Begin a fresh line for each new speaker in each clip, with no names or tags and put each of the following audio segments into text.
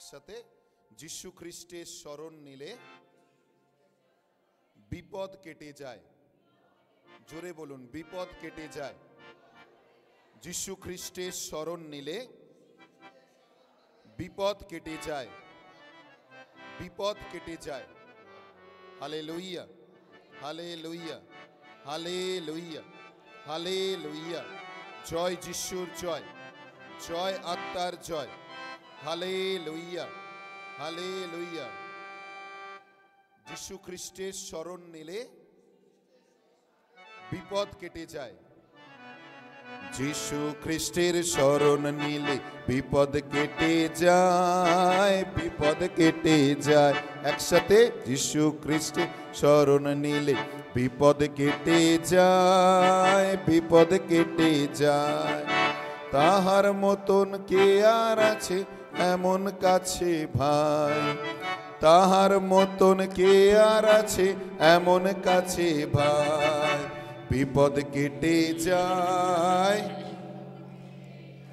একসাথে যিশু খ্রিস্টের শরণ নিলে বিপদ কেটে যায়। জোরে বলুন, বিপদ কেটে যায়। যিশু খ্রিস্টের শরণ নিলে বিপদ কেটে যায়, বিপদ কেটে যায়। Hallelujah, hallelujah, hallelujah, hallelujah. জয় যিশুর জয়, জয় আত্মার জয়। Hallelujah, hallelujah. যিশু খ্রিস্টের শরণ নিলে বিপদ কেটে যায়। যিশু খ্রিস্টের শরণ নিলে বিপদ কেটে যায়, বিপদ কেটে যায়। একসাথে যিশু খ্রিস্টের শরণ নিলে বিপদ কেটে যায়, বিপদ কেটে যায়। তাহার মতন কে আর আছে এমন কাছে ভাই, তাহার মতন কে আর আছে এমন কাছে ভাই। বিপদ কেটে যায়,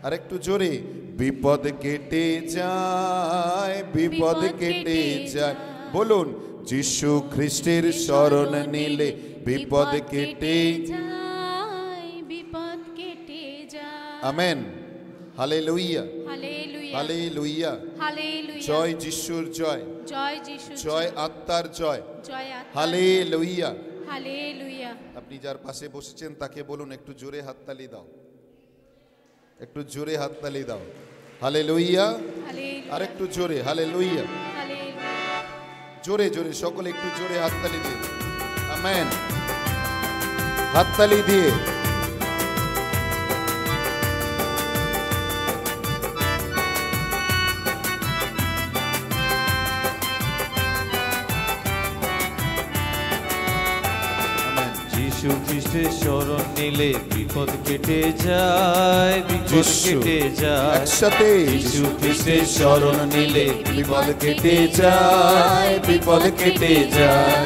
আর একটু জোরে, বিপদ কেটে যায়, বিপদ কেটে যায়। বলুন, যিশু খ্রিস্টের শরণ নিলে বিপদ কেটে যায়,
বিপদ কেটে যায়।
Amen. Hallelujah,
hallelujah,
hallelujah,
hallelujah.
জয় যিশুর জয়,
জয় যিশু,
জয় আত্মার জয়।
জয় আত্মার।
Hallelujah,
hallelujah.
আপনি যার পাশে বসেছেন তাকে বলুন, একটু জোরে হাততালি দাও, একটু জোরে হাততালি দাও। হালেলুয়া, আর একটু জোরে। হালেলুয়া, জোরে জোরে সকলে একটু জোরে হাততালি দিয়ে। আমেন। হাততালি দিয়ে।
যিশু খ্রিস্টের শরণ নিলে বিপদ কেটে যায়, বিপদ কেটে যায়।
একসাথে
যিশু খ্রিস্টের শরণ নিলে বিপদ কেটে যায়, বিপদ কেটে যায়।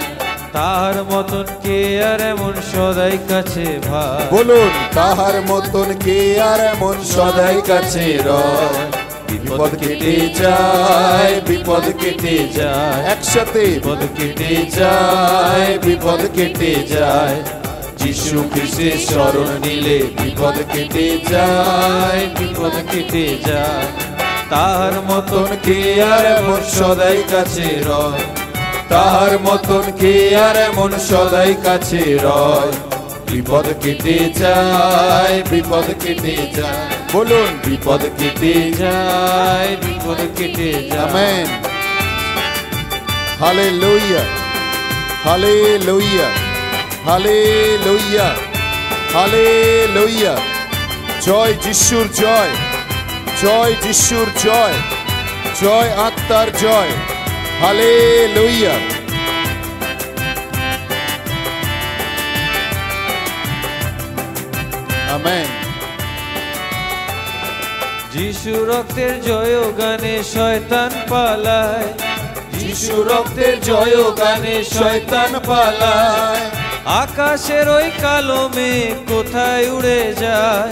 তাহার মতন কে আর এমন সদাই কাছে ভাই।
বলুন, তাহার মতন কে আর এমন সদাই কাছে রয়। বিপদ কেটে যায়, বিপদ কেটে যায়। একসাথে
বিপদ কেটে যায়, বিপদ কেটে যায়। যিশু খ্রিস্টের শরণ নিলে বিপদ কেটে যায়, বিপদ কেটে যায়। তাহার মতন কে আর এমন সদাই কাছে রয়, তাহার মতন কে আর এমন সদাই কাছে রয়। বিপদ কেটে যায়, বিপদ কেটে যায়।
বলুন,
বিপদ কেটে যায়, বিপদ কেটে যায়।
Amen. Hallelujah, hallelujah, hallelujah, hallelujah. জয় যিশুর জয়, জয় যিশুর জয়, জয় আত্মার জয়। হালেলুয়া। আমেন।
যিশু রক্তের জয় গানে শয়তান পালায়, যিশু রক্তের জয় গানে শয়তান পালায়। আকাশের ওই কালো মেঘ কোথায় উড়ে যায়,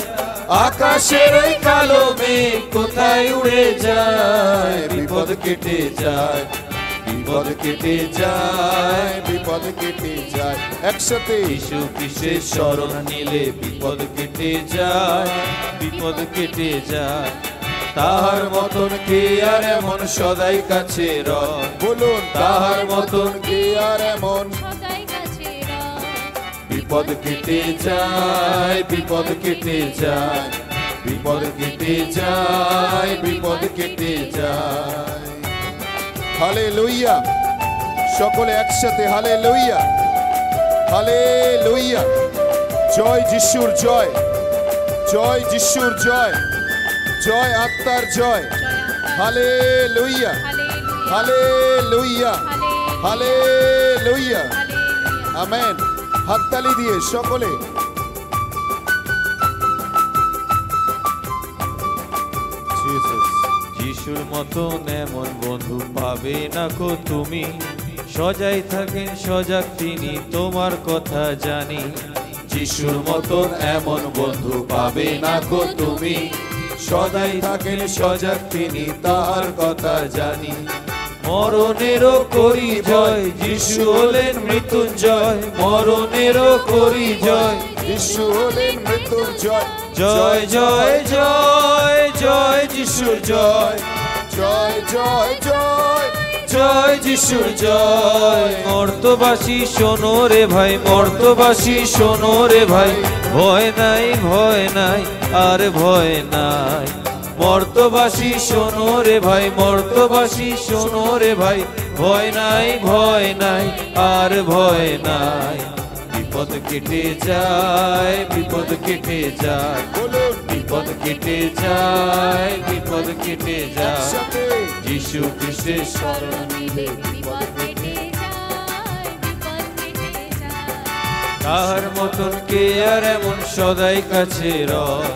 আকাশের ওই কালো মেঘ কোথায় উড়ে যায়। বিপদ কেটে যায়, বিপদ কেটে যায়,
বিপদ কেটে যায়। একসাথে
যিশু খ্রিস্টের শরণ নিলে বিপদ কেটে যায়, বিপদ কেটে যায়। তাহার মতন কে আর এমন সদাই কাছে রয়।
বলুন, তাহার মতন কে আর এমন
সদাই কাছে রয়।
বিপদ কেটে যায়, বিপদ কেটে যায়, বিপদ কেটে যায়, বিপদ কেটে যায়।
হালেলুয়া, সকলে একসাথে হালেলুয়া, হালেলুয়া। জয় যিশুর জয়, জয় যিশুর জয়, জয় আত্মার জয়। Hallelujah, hallelujah, hallelujah. আমেন। হাততালি দিয়ে সকলে।
যিশুর মতন এমন বন্ধু পাবে না কো তুমি, সজাই থাকেন সজাগ তিনি তোমার কথা জানি। যিশুর মতন এমন বন্ধু পাবে না কো তুমি, সদাই থাকেন সজাগ তিনি, তাহার কথা জানি। মরণেরও করি জয়, যিশু হলেন মৃত্যুঞ্জয়। মরণেরও করি জয়,
যিশু হলেন মৃত্যুঞ্জয়।
জয় জয় জয় জয় যিশুর জয়,
জয় জয় জয়
জয় যিশুর জয়। মর্তবাসী শোনো রে ভাই, মর্তবাসী শোনো রে ভাই, ভয় নাই ভয় নাই আর ভয় নাই। মর্তবাসী শোনো রে ভাই, মর্তবাসী শোনো রে ভাই, ভয় নাই ভয় নাই আর ভয় নাই। বিপদ কেটে যায়, বিপদ কেটে যায়,
বলুন
বিপদ কেটে যায়, বিপদ কেটে যায়।
একসাথে
যিশু খ্রিস্টের
শরণ নিলে বিপদ কেটে যায়, বিপদ কেটে যায়।
তাহার মতন কে আর এমন সদাই কাছে রয়,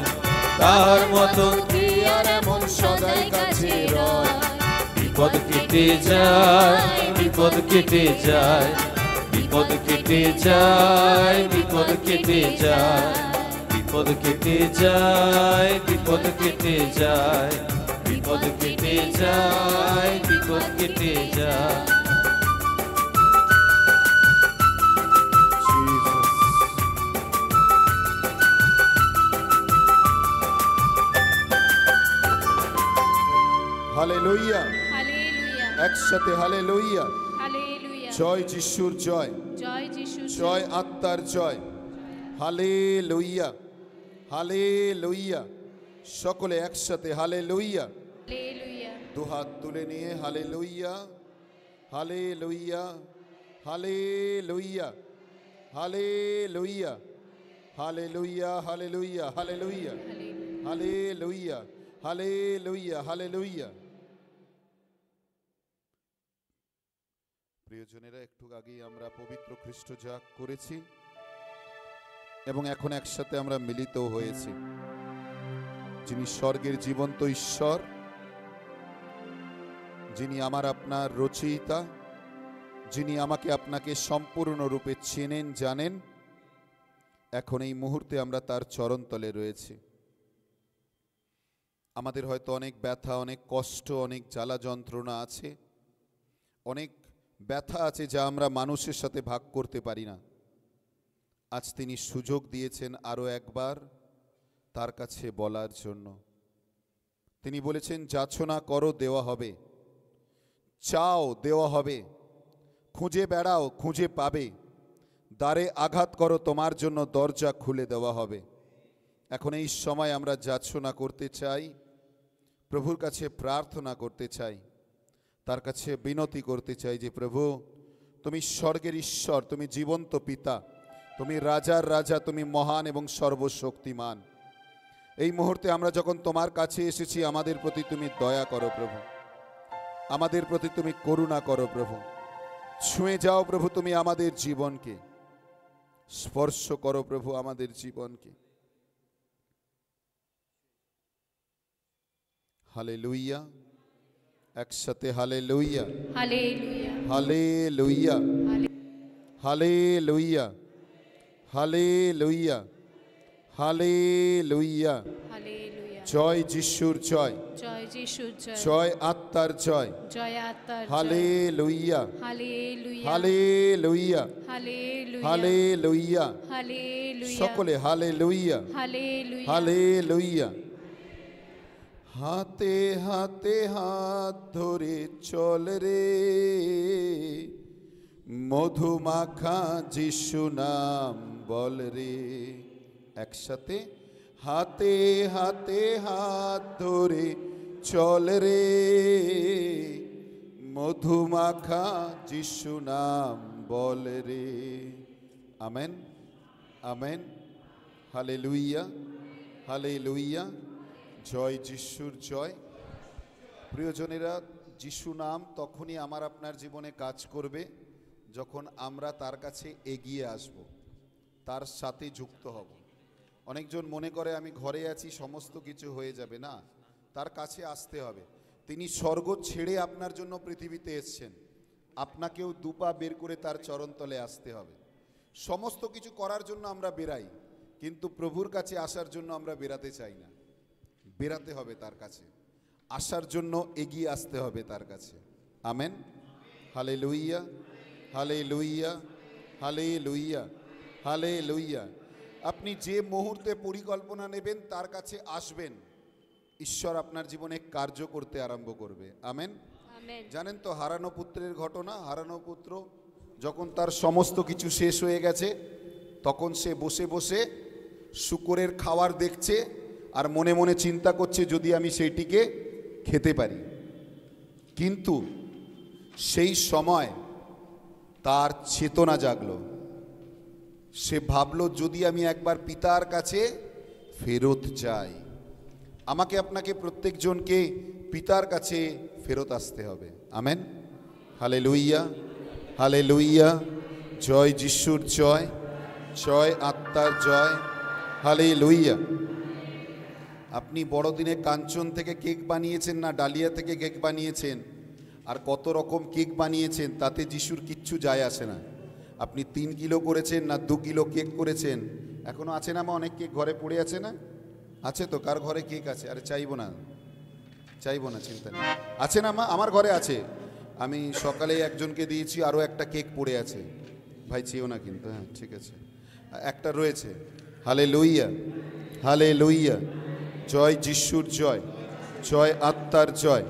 তাহার মতন
কি আর এমন সদাই কাছে রয়।
বিপদ কেটে যায়, বিপদ কেটে যায়, বিপদ কেটে যায়, বিপদ কেটে যায়, বিপদ কেটে যায়, বিপদ কেটে যায়, বিপদ কেটে যায়, বিপদ কেটে যায়।
হালেলুয়া,
হালেলুয়া,
একসাথে হালেলুয়া।
হালেলুয়া।
জয় যিশুর জয়,
জয় যিশু,
জয় আত্মার জয়। Hallelujah, hallelujah. সকলে একসাথে হালেলুয়া।
হালেলুয়া।
দুহাত তুলে নিয়ে hallelujah, hallelujah, hallelujah, hallelujah, hallelujah, hallelujah, hallelujah, hallelujah, hallelujah, hallelujah. প্রিয়জনেরা, একটু আগেই আমরা পবিত্র খ্রিস্ট জাগ করেছি এবং এখন একসাথে আমরা মিলিত হয়েছি। যিনি স্বর্গের জীবন্ত ঈশ্বর, যিনি আমার আপনার রচয়িতা, যিনি আমাকে আপনাকে সম্পূর্ণরূপে চেনেন জানেন, এখন এই মুহূর্তে আমরা তার চরণতলে রয়েছি। আমাদের হয়তো অনেক ব্যথা, অনেক কষ্ট, অনেক জ্বালা যন্ত্রণা আছে, অনেক ব্যথা আছে যা আমরা মানুষের সাথে ভাগ করতে পারি না। আজ তিনি সুযোগ দিয়েছেন আরো একবার তার কাছে বলার জন্য। তিনি বলেছেন, যাচনা করো দেওয়া হবে, চাও দেওয়া হবে, খুঁজে বেড়াও খুঁজে পাবে, দ্বারে আঘাত করো তোমার জন্য দরজা খুলে দেওয়া হবে। এখন এই সময় আমরা যাচনা করতে চাই, প্রভুর কাছে প্রার্থনা করতে চাই, তার কাছে বিনতি করতে চাই যে প্রভু, তুমি স্বর্গের ঈশ্বর, তুমি জীবন্ত পিতা, তুমি রাজার রাজা, তুমি মহান এবং সর্বশক্তিমান। এই মুহূর্তে আমরা যখন তোমার কাছে এসেছি, আমাদের প্রতি তুমি দয়া করো প্রভু, আমাদের প্রতি তুমি করুণা করো প্রভু। ছুঁয়ে যাও প্রভু তুমি আমাদের জীবনকে, স্পর্শ করো প্রভু আমাদের জীবনকে। হালেলুয়া, একসাথে hallelujah,
hallelujah,
hallelujah, hallelujah, hallelujah, hallelujah.
Hallelujah.
জয় যিশুর জয়,
জয় যিশু,
জয় আত্মার জয়।
জয় আত্মার জয়।
Hallelujah,
hallelujah,
hallelujah,
hallelujah,
hallelujah.
Hallelujah,
সকলে হালেলুয়া,
হালেলুয়া,
হালেলুয়া। হাতে হাতে হাত ধরে চল রে, মধুমাখা যিশু নাম বল রে। একসাথে হাতে হাতে হাত ধরে চল রে, মধুমাখা যিশু নাম বল রে। Amen, amen, hallelujah, hallelujah. জয় যিশুর জয়। প্রিয়জনেরা, যিশু নাম তখনই আমার আপনার জীবনে কাজ করবে যখন আমরা তার কাছে এগিয়ে আসব, তার সাথে যুক্ত হব। অনেকজন মনে করে আমি ঘরে আছি, সমস্ত কিছু হয়ে যাবে। না, তার কাছে আসতে হবে। তিনি স্বর্গ ছেড়ে আপনার জন্য পৃথিবীতে এসেছেন, আপনাকেও দুপা বের করে তার চরণতলে আসতে হবে। সমস্ত কিছু করার জন্য আমরা বেরাই, কিন্তু প্রভুর কাছে আসার জন্য আমরা বেরাতে চাই না। বেরাতে হবে তার কাছে, আসার জন্য এগিয়ে আসতে হবে তার কাছে। Amen. Hallelujah, hallelujah, hallelujah, hallelujah. আপনি যে মুহূর্তে পরিকল্পনা নেবেন তার কাছে আসবেন, ঈশ্বর আপনার জীবনে কার্য করতে আরম্ভ করবে। আমেন।
আমেন।
জানেন তো হারানো পুত্রের ঘটনা? হারানো পুত্র যখন তার সমস্ত কিছু শেষ হয়ে গেছে, তখন সে বসে বসে শূকরের খাবার দেখছে আর মনে মনে চিন্তা করছে যদি আমি সেইটিকে খেতে পারি। কিন্তু সেই সময় তার চেতনা জাগলো, সে ভাবলো যদি আমি একবার পিতার কাছে ফেরত যাই। আমাকে আপনাকে প্রত্যেকজনকে পিতার কাছে ফেরত আসতে হবে। আমেন। Hallelujah, hallelujah. জয় যিশুর জয়, জয় আত্মার জয়। হালেলুইয়া। আপনি বড়দিনে কাঞ্চন থেকে কেক বানিয়েছেন না ডালিয়া থেকে কেক বানিয়েছেন, আর কত রকম কেক বানিয়েছেন, তাতে যিশুর কিচ্ছু যায় আসে না। আপনি 3 কিলো করেছেন না 2 কিলো কেক করেছেন, এখনো আছে না? অনেক কেক ঘরে পড়ে আছে না? আছে তো? কার ঘরে কেক আছে? আরে চাইবো না, চাইবো না, চিন্তা নেই। আছে না মা? আমার ঘরে আছে। আমি সকালে একজনকে দিয়েছি, আরও একটা কেক পড়ে আছে। ভাই চেয়েও না কিন্তু। হ্যাঁ ঠিক আছে, একটা রয়েছে। Hallelujah, hallelujah. জয় যিশুর জয়, জয় আত্মার জয়।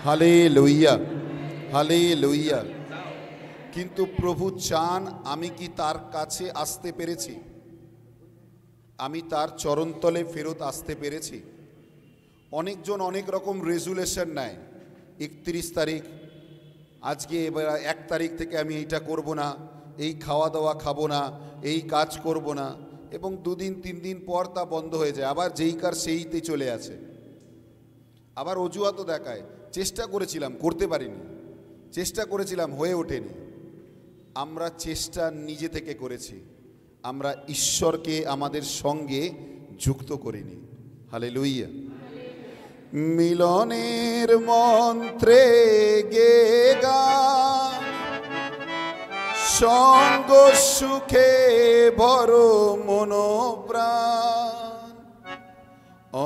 Hallelujah, hallelujah. কিন্তু প্রভু চান আমি কি তার কাছে আসতে পেরেছি? আমি তার চরণতলে ফেরত আসতে পেরেছি? অনেকজন অনেক রকম রেজুলেশন নেয়। 31 তারিখ, আজকে এবার 1 তারিখ থেকে আমি এইটা করব না, এই খাওয়া দাওয়া খাবো না, এই কাজ করব না, এবং 2 দিন 3 দিন পর তা বন্ধ হয়ে যায়। আবার যেই কার সেইতে চলে আসে, আবার অজুহাতও দেখায়, চেষ্টা করেছিলাম করতে পারিনি, চেষ্টা করেছিলাম হয়ে ওঠেনি। আমরা চেষ্টা নিজে থেকে করেছি, আমরা ঈশ্বরকে আমাদের সঙ্গে যুক্ত করিনি। হালেলুইয়া। মিলনের মন্ত্রে গে গান, সঙ্গ সুখে ভর মনোপ্রাণ,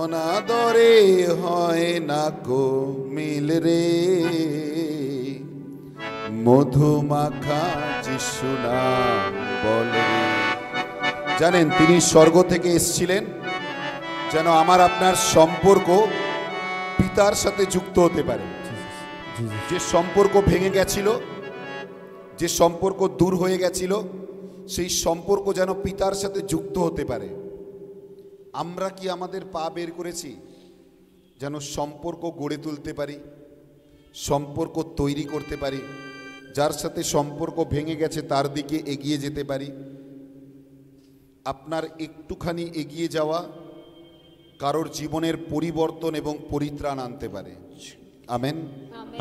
অনাদরে হয় না গো মিল রে, মধুমাখা যিশু নাম বলে। জানেন তিনি স্বর্গ থেকে এসেছিলেন যেন আমার আপনার সম্পর্ক পিতার সাথে যুক্ত হতে পারে। যে সম্পর্ক ভেঙে গেছিল, যে সম্পর্ক দূর হয়ে গেছিল, সেই সম্পর্ক যেন পিতার সাথে যুক্ত হতে পারে। আমরা কি আমাদের পা বের করেছি যেন সম্পর্ক গড়ে তুলতে পারি, সম্পর্ক তৈরি করতে পারি, যার সাথে সম্পর্ক ভেঙে গেছে তার দিকে এগিয়ে যেতে পারি? আপনার একটুখানি এগিয়ে যাওয়া কারোর জীবনের পরিবর্তন এবং পরিত্রাণ আনতে পারে। Amen.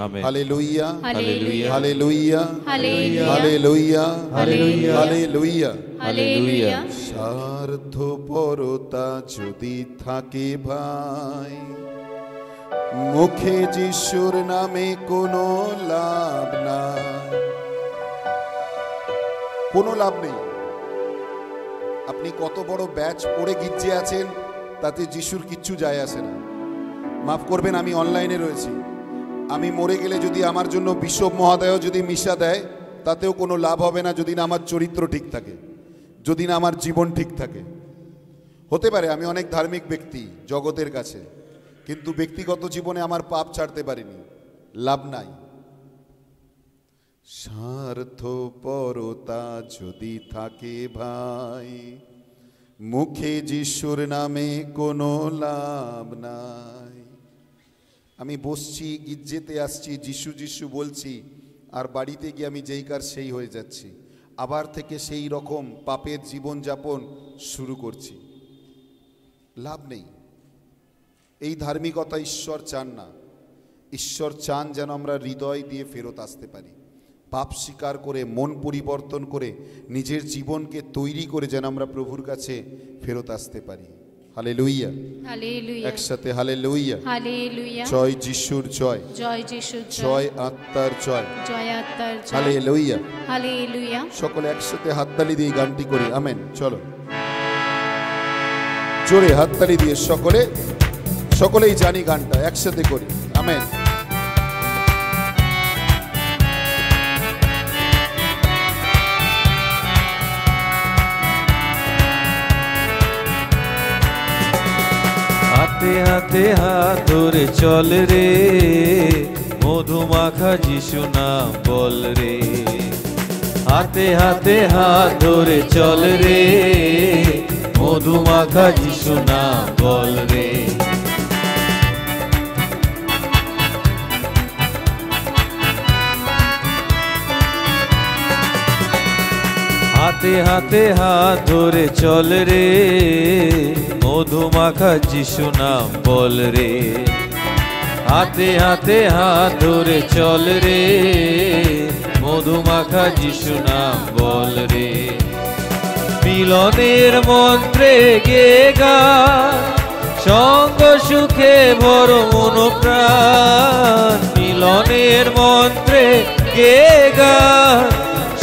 Amen.
Hallelujah,
hallelujah,
hallelujah,
hallelujah,
hallelujah,
hallelujah,
hallelujah.
Hallelujah.
স্বার্থপরতা যদি থাকে ভাই, মুখে যিশুর নামে কোনো লাভ নাই, কোনো লাভ নেই। আপনি কত বড় ব্যাচ পড়ে গির্জে আছেন, তাতে যিশুর কিচ্ছু যায় আসে না। মাফ করবেন, আমি অনলাইনে রয়েছি। আমি মরে গেলে যদি আমার জন্য বিশপ মহোদয় যদি মিশা দেয়, তাতেও কোনো লাভ হবে না যদি না আমার চরিত্র ঠিক থাকে, যদি না আমার জীবন ঠিক থাকে। হতে পারে আমি অনেক ধার্মিক ব্যক্তি জগতের কাছে, কিন্তু ব্যক্তিগত জীবনে আমার পাপ ছাড়তে পারিনি, লাভ নাই। স্বার্থপরতা যদি থাকে ভাই, মুখে যিশুর নামে কোনো লাভ নাই। আমি বসছি, গির্জেতে আসছি, যিশু যিশু বলছি, আর বাড়িতে গিয়ে আমি যেই কার সেই হয়ে যাচ্ছি, আবার থেকে সেই রকম পাপের জীবনযাপন শুরু করছি। লাভ নেই। এই ধার্মিকতা ঈশ্বর চান না। ঈশ্বর চান যেন আমরা হৃদয় দিয়ে ফেরত আসতে পারি, পাপ স্বীকার করে, মন পরিবর্তন করে, নিজের জীবনকে তৈরি করে যেন আমরা প্রভুর কাছে ফেরত আসতে পারি। হালেলুইয়া,
হালেলুইয়া,
একসাথে হালেলুইয়া।
হালেলুইয়া।
জয় যিশুর জয়,
জয় যিশুর
জয় আত্মার জয়।
জয় আত্মার জয়।
হালেলুইয়া।
হালেলুইয়া।
সকলে একসাথে হাততালি দিয়ে গানটি করি। আমেন। চলো জোরে হাততালি দিয়ে সকলে সকলেই জানি গানটা, একসাথে করি। আমেন।
হাতে হাতে হাত ধরে চল রে, মধুমাখা যিশু নাম বল রে। হাতে হাতে হাত ধরে চল রে, মধুমাখা যিশু নাম বল রে। হাতে হাতে হাত ধরে চল রে, মধুমাখা যিশু নাম বল রে। হাতে হাতে হাত ধরে চল রে, মধুমাখা যিশু নাম বল রে। মিলনের মন্ত্রে গে গান, সঙ্গ সুখে ভর মন প্রাণ। মিলনের মন্ত্রে গে গান,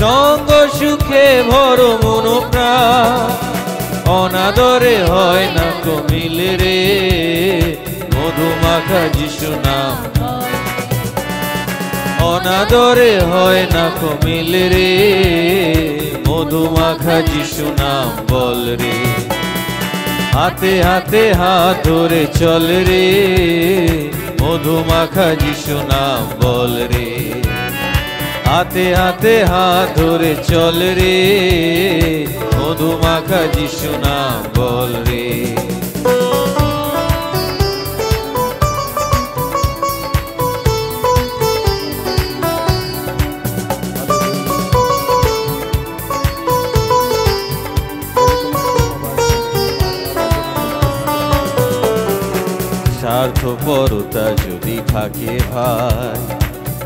সঙ্গ সুখে ভর মন প্রাণ। অনাদরে হয় না কো মিল রে, মধুমাখা যিশু নাম। অনাদরে হয় না কো মিল রে, মধুমাখা যিশু নাম বল রে। হাতে হাতে হাত ধরে চল রে, মধুমাখা যিশু নাম বল রে। হাতে হাতে হাত ধরে চল রে, মধুমাখা যিশু নাম বল রে। স্বার্থপরতা যদি থাকে ভাই,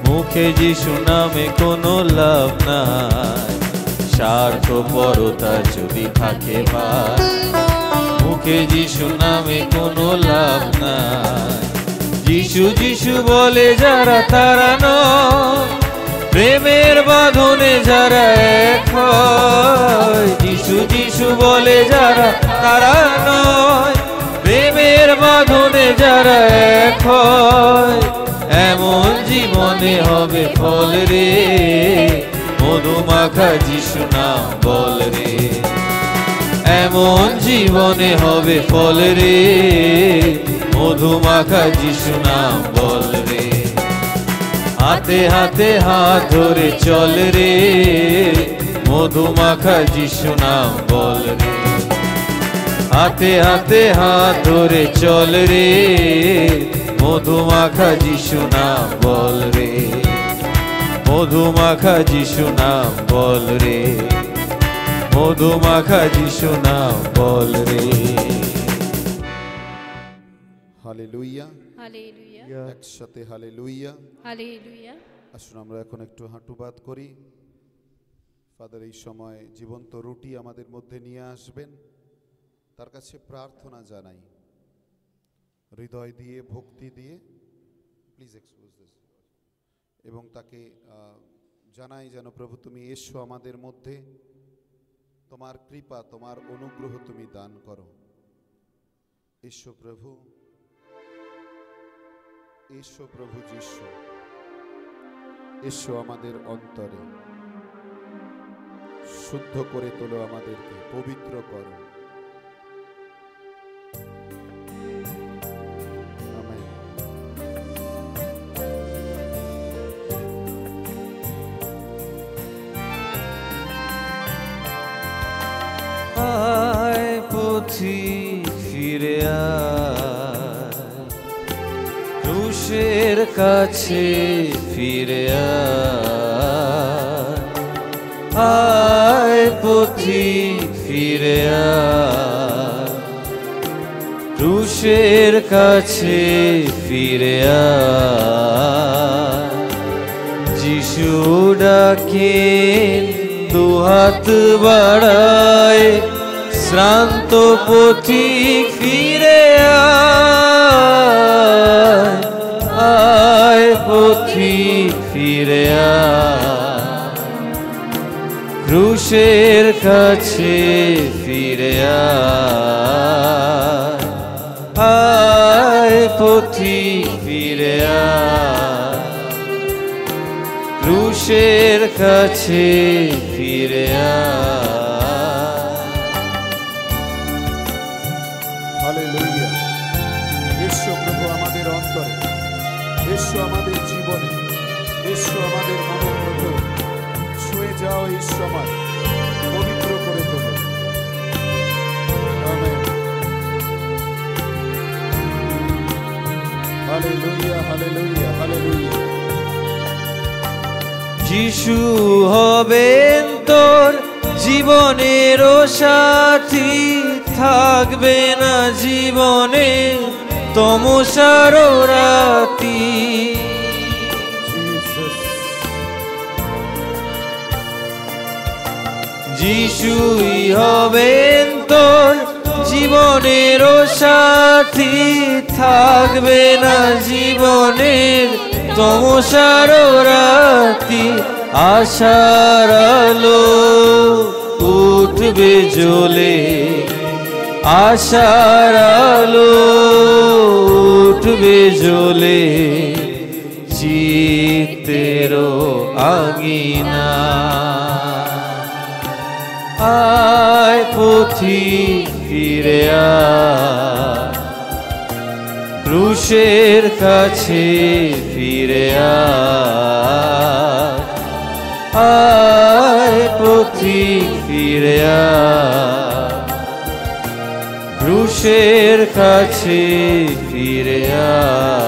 মুখে যিশু নামে কোনো লাভ নাই। স্বার্থপরতা যদি থাকে ভাই, মুখে যিশু নামে কোনো লাভ নাই। যিশু যিশু বলে যারা তারা নয়, প্রেমের বাঁধনে যারা এক হয়। যিশু যিশু বলে যারা তারা নয়, প্রেমের বাঁধনে যারা এক হয়। এমন জীবনে হবে ফল রে, মধুমাখা যিশু নাম বল রে। এমন জীবনে হবে ফল রে, মধুমাখা যিশু নাম বল রে। হাতে হাতে হাত ধরে চল রে, মধুমাখা যিশু নাম বল রে। হাতে হাতে হাত ধরে চল রে, মধুমাখা যিশু নাম বল রে। মধুমাখা যিশু নাম বল রে, মধুমাখা যিশু নাম বল রে।
হালেলুয়া,
হালেলুয়া,
একসাথে হালেলুয়া।
হালেলুয়া।
আসুন আমরা এখন একটু হাঁটুপাত করি। ফাদার এই সময় জীবন্ত রুটি আমাদের মধ্যে নিয়ে আসবেন, তার কাছে প্রার্থনা জানাই হৃদয় দিয়ে, ভক্তি দিয়ে। Please expose this. এবং তাকে জানাই যেন প্রভু তুমি এসো আমাদের মধ্যে, তোমার কৃপা তোমার অনুগ্রহ তুমি দান করো। এসো প্রভু, এসো প্রভু যিশু, এসো আমাদের অন্তরে, শুদ্ধ করে তোলো আমাদেরকে, পবিত্র করো। আমেন।
আয় পথিক ফিরে আয়, ক্রুশের কাছে ফিরে আয়। আয় পথিক ফিরে আয়, ক্রুশের কাছে ফিরে আয়। যিশু ডাকেন দুহাত বাড়ায়, শ্রান্ত পথিক ফিরে আয়। আয় পথিক ফিরে আয়, ক্রুশের কাছে ফিরে আয়। আয় পথিক ফিরে আয়, ক্রুশের কাছে ফিরে আয়।
হালেলুয়া। এসো প্রভু আমাদের অন্তরে, এসো আমাদের জীবনে, এসো আমাদের মনের মধ্যে, ছুঁয়ে যাও এই সময়, পবিত্র করে তোলো। আমেন। Hallelujah, hallelujah, hallelujah.
যিশু হবেন তোর জীবনের সাথী, থাকবে না জীবনে তমসার রাতি। যিশুই হবেন তোর জীবনের সাথী, থাকবে না জীবনের তমসার রাতি। আশার আলো উঠবে জ্বলে, আশার আলো উঠবে জ্বলে, চিত্তের আঙিনা। আয় পথিক ফিরে আয়, ক্রুশের কাছে ফিরে আয়। আয় পথিক ফিরে আয়, ক্রুশের কাছে ফিরে আয়।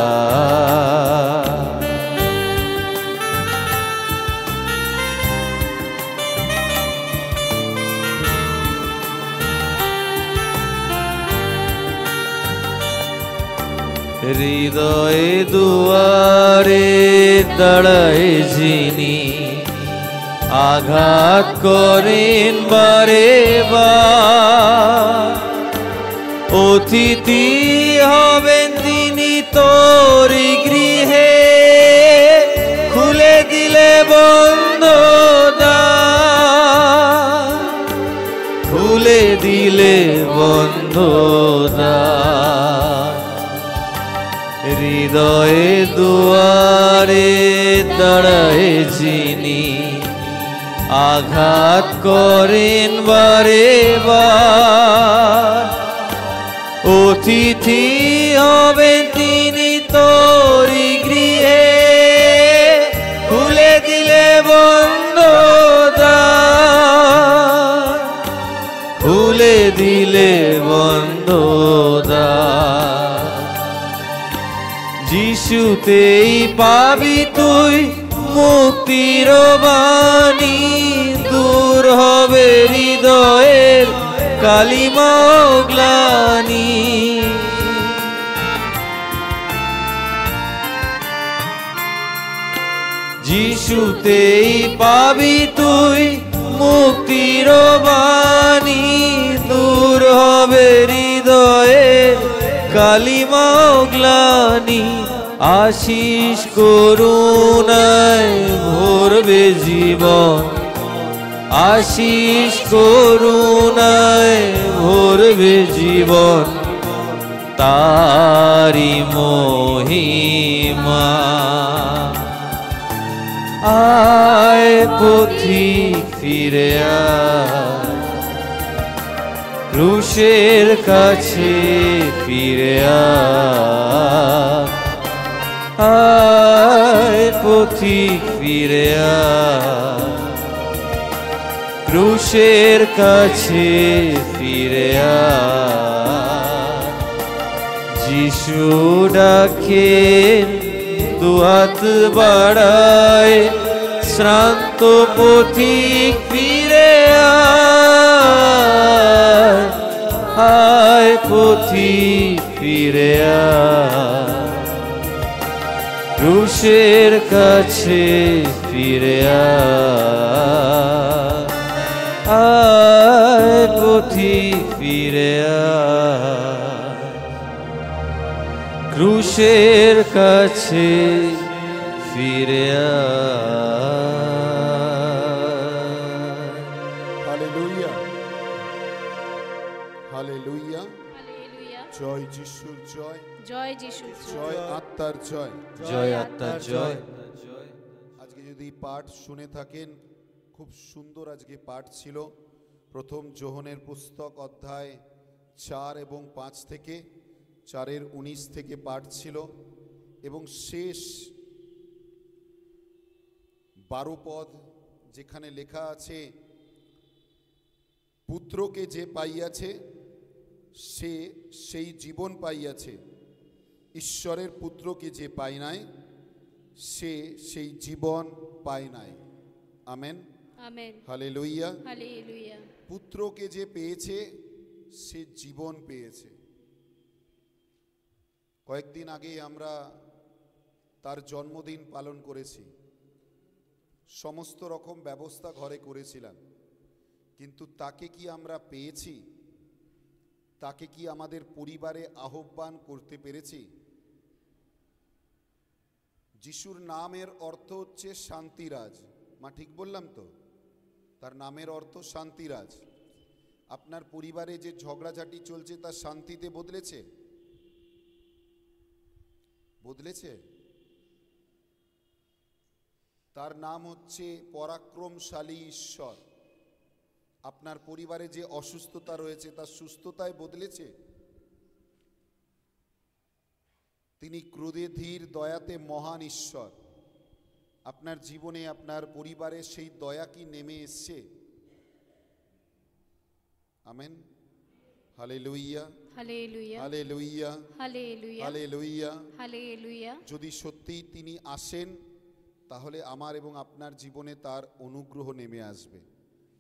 হৃদয়ে দুয়ারে দাঁড়ায় যিনি, আঘাত করেন বারে বার। অতিথি হবেন তিনি তোরি গৃহে, খুলে দিলে বন্ধ দ্বার, খুলে দিলে বন্ধ দ্বার। হৃদয়ে দুয়ারে দাঁড়ায় যিনি, আঘাত করেন বারে বার। অতিথি হবেন তিনি তোরি গৃহে, খুলে দিলে বন্ধ দ্বার, খুলে দিলে বন্ধ দ্বার। যিশুতেই পাবি তুই মুক্তির বাণী, দূর হবে হৃদয়ের কালিমা গ্লানি। যিশুতেই পাবি তুই মুক্তির বাণী, দূর হবে হৃদয়ের কালিমা গ্লানি। আশিস করুণায় ভরবে জীবন, আশিস করুণায় ভরবে জীবন, তারি মহিমা। আয় পথিক ফিরে আয়, ক্রুশের কাছে ফিরে আয়। আয় পথিক ফিরে আয়, ক্রুশের কাছে ফিরে আয়। যিশু ডাকেন দুহাত বাড়ায়, শ্রান্ত পথিক ফিরে আয়। আয় পথিক ফিরে আয়, ক্রুশের কাছে ফিরে আয়। আয় পথিক ফিরে আয়, ক্রুশের কাছে ফিরে আয়।
Hallelujah, hallelujah.
হালেলুয়া।
জয় যিশুর জয়,
জয় জয় যিশু
জয় আত্মার জয়।
জয় আত্মার জয়।
আজকে যদি পাঠ শুনে থাকেন, খুব সুন্দর আজকে পাঠ ছিল। প্রথম যোহনের পুস্তক অধ্যায় 4 এবং 5 থেকে 4-19 থেকে পাঠ ছিল, এবং শেষ 12 পদ যেখানে লেখা আছে, পুত্রকে যে পাইয়াছে সে সেই জীবন পাইয়াছে, ঈশ্বরের পুত্রকে যে পায় নাই সে সেই জীবন পায় নাই। Amen,
amen,
hallelujah.
হালেলুয়া।
পুত্রকে যে পেয়েছে সে জীবন পেয়েছে। কয়েকদিন আগে আমরা তার জন্মদিন পালন করেছি। সমস্ত রকম ব্যবস্থা ঘরে করেছিলাম, কিন্তু তাকে কি আমরা পেয়েছি? তাকে কি আমাদের পরিবারে আহ্বান করতে পেরেছি? যিশুর নামের অর্থ হচ্ছে শান্তিরাজ। মা ঠিক বললাম তো? তার নামের অর্থ শান্তিরাজ। আপনার পরিবারে যে ঝগড়াঝাটি চলছে তা শান্তিতে বদলেছে? বদলেছে? তার নাম হচ্ছে পরাক্রমশালী ঈশ্বর। আপনার পরিবারে যে অসুস্থতা রয়েছে তা সুস্থতায় বদলেছে? তিনি ক্রোধে ধীর, দয়াতে মহান ঈশ্বর। আপনার জীবনে, আপনার পরিবারে সেই দয়া কি নেমে এসছে? Amen, hallelujah,
hallelujah,
hallelujah,
hallelujah,
hallelujah.
Hallelujah.
যদি সত্যিই তিনি আসেন, তাহলে আমার এবং আপনার জীবনে তার অনুগ্রহ নেমে আসবে।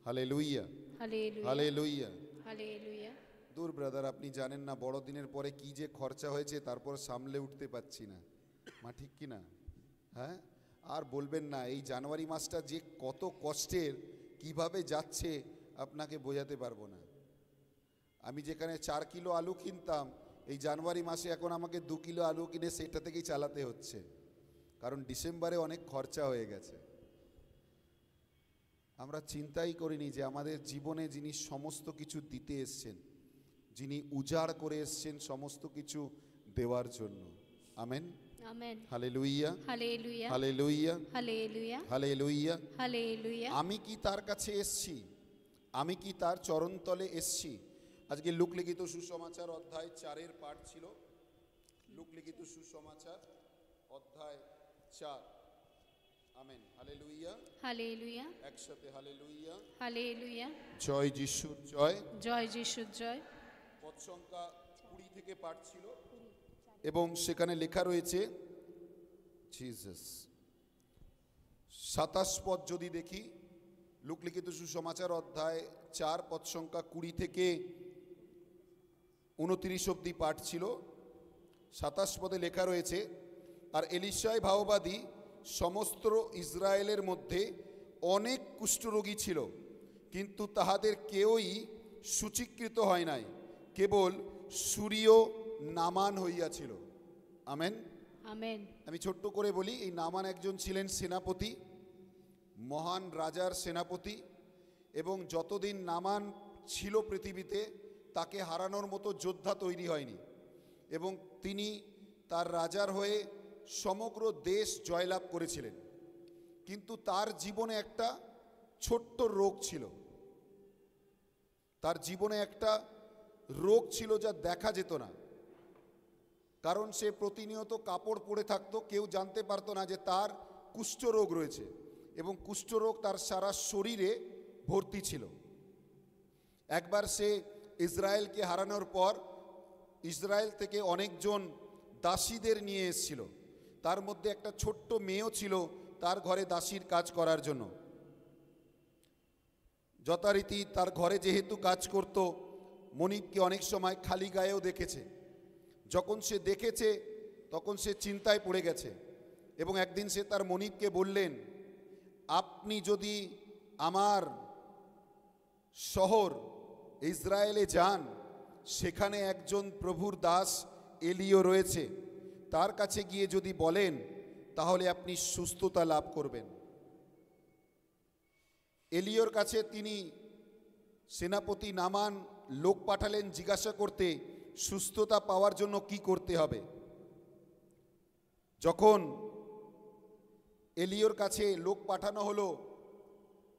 Hallelujah,
hallelujah,
hallelujah.
হালেলুয়া।
দূর ব্রাদার, আপনি জানেন না বড়দিনের পরে কি যে খরচা হয়েছে, তারপর সামলে উঠতে পারছি না। মা ঠিক কি না? হ্যাঁ, আর বলবেন না। এই জানুয়ারি মাসটা যে কত কষ্টের, কিভাবে যাচ্ছে আপনাকে বোঝাতে পারবো না। আমি যেখানে 4 কিলো আলু কিনতাম, এই জানুয়ারি মাসে এখন আমাকে 2 কিলো আলু কিনে সেটা থেকেই চালাতে হচ্ছে, কারণ ডিসেম্বরে অনেক খরচা হয়ে গেছে। আমরা চিন্তাই করিনি যে আমাদের জীবনে যিনি সমস্ত কিছু দিতে এসছেন, যিনি উজাড় করে এসছেন সমস্ত কিছু দেওয়ার জন্য। Amen,
amen,
hallelujah,
hallelujah,
hallelujah,
hallelujah,
hallelujah.
Hallelujah.
আমি কি তার কাছে এসছি? আমি কি তার চরণতলে এসছি? আজকে লোকলিখিত সুসমাচার অধ্যায় 4 পাঠ ছিল। লোকলিখিত সুসমাচার অধ্যায় 4। আমেন, হালেলুইয়া,
হালেলুয়া,
একসাথে হালেলুইয়া।
হালেলুয়া।
জয় যিশুর জয়।
জয় যিশুর জয়।
পদ সংখ্যা 20 থেকে পাঠ ছিল, এবং সেখানে লেখা রয়েছে জিসাস। 27 পদ যদি দেখি, লোকলিখিত সুসমাচার অধ্যায় 4 পদ সংখ্যা 20 থেকে 29 অবধি পাঠ ছিল। 27 পদে লেখা রয়েছে, আর এলিশাই ভাওবাদী সমস্ত ইসরায়েলের মধ্যে অনেক কুষ্ঠরোগী ছিল, কিন্তু তাহাদের কেউই সূচীকৃত হয় নাই, কেবল সুরীয় নামান হইয়াছিল। Amen,
amen.
আমি ছোট্ট করে বলি, এই নামান একজন ছিলেন সেনাপতি, মহান রাজার সেনাপতি, এবং যতদিন নামান ছিল পৃথিবীতে তাকে হারানোর মতো যোদ্ধা তৈরি হয়নি, এবং তিনি তার রাজার হয়ে সমগ্র দেশ জয়লাভ করেছিলেন। কিন্তু তার জীবনে একটা ছোট্ট রোগ ছিল। তার জীবনে একটা রোগ ছিল যা দেখা যেত না, কারণ সে প্রতিনিয়ত কাপড় পরে থাকতো। কেউ জানতে পারতো না যে তার কুষ্ঠরোগ রয়েছে, এবং কুষ্ঠরোগ তার সারা শরীরে ভর্তি ছিল। একবার সে ইসরায়েলকে হারানোর পর ইসরায়েল থেকে অনেকজন দাসীদের নিয়ে এসেছিল। তার মধ্যে একটা ছোট্ট মেয়েও ছিল তার ঘরে দাসীর কাজ করার জন্য। যথারীতি তার ঘরে যেহেতু কাজ করত, মনিবকে অনেক সময় খালি গায়েও দেখেছে। যখন সে দেখেছে তখন সে চিন্তায় পড়ে গেছে, এবং একদিন সে তার মনিবকে বললেন, আপনি যদি আমার শহর ইসরায়েলে যান, সেখানে একজন প্রভুর দাস এলিও রয়েছে, তার কাছে গিয়ে যদি বলেন তাহলে আপনি সুস্থতা লাভ করবেন। এলিওর কাছে তিনি সেনাপতি নামান লোক পাঠালেন জিজ্ঞাসা করতে সুস্থতা পাওয়ার জন্য কি করতে হবে। যখন এলিয়োর কাছে লোক পাঠানো হলো,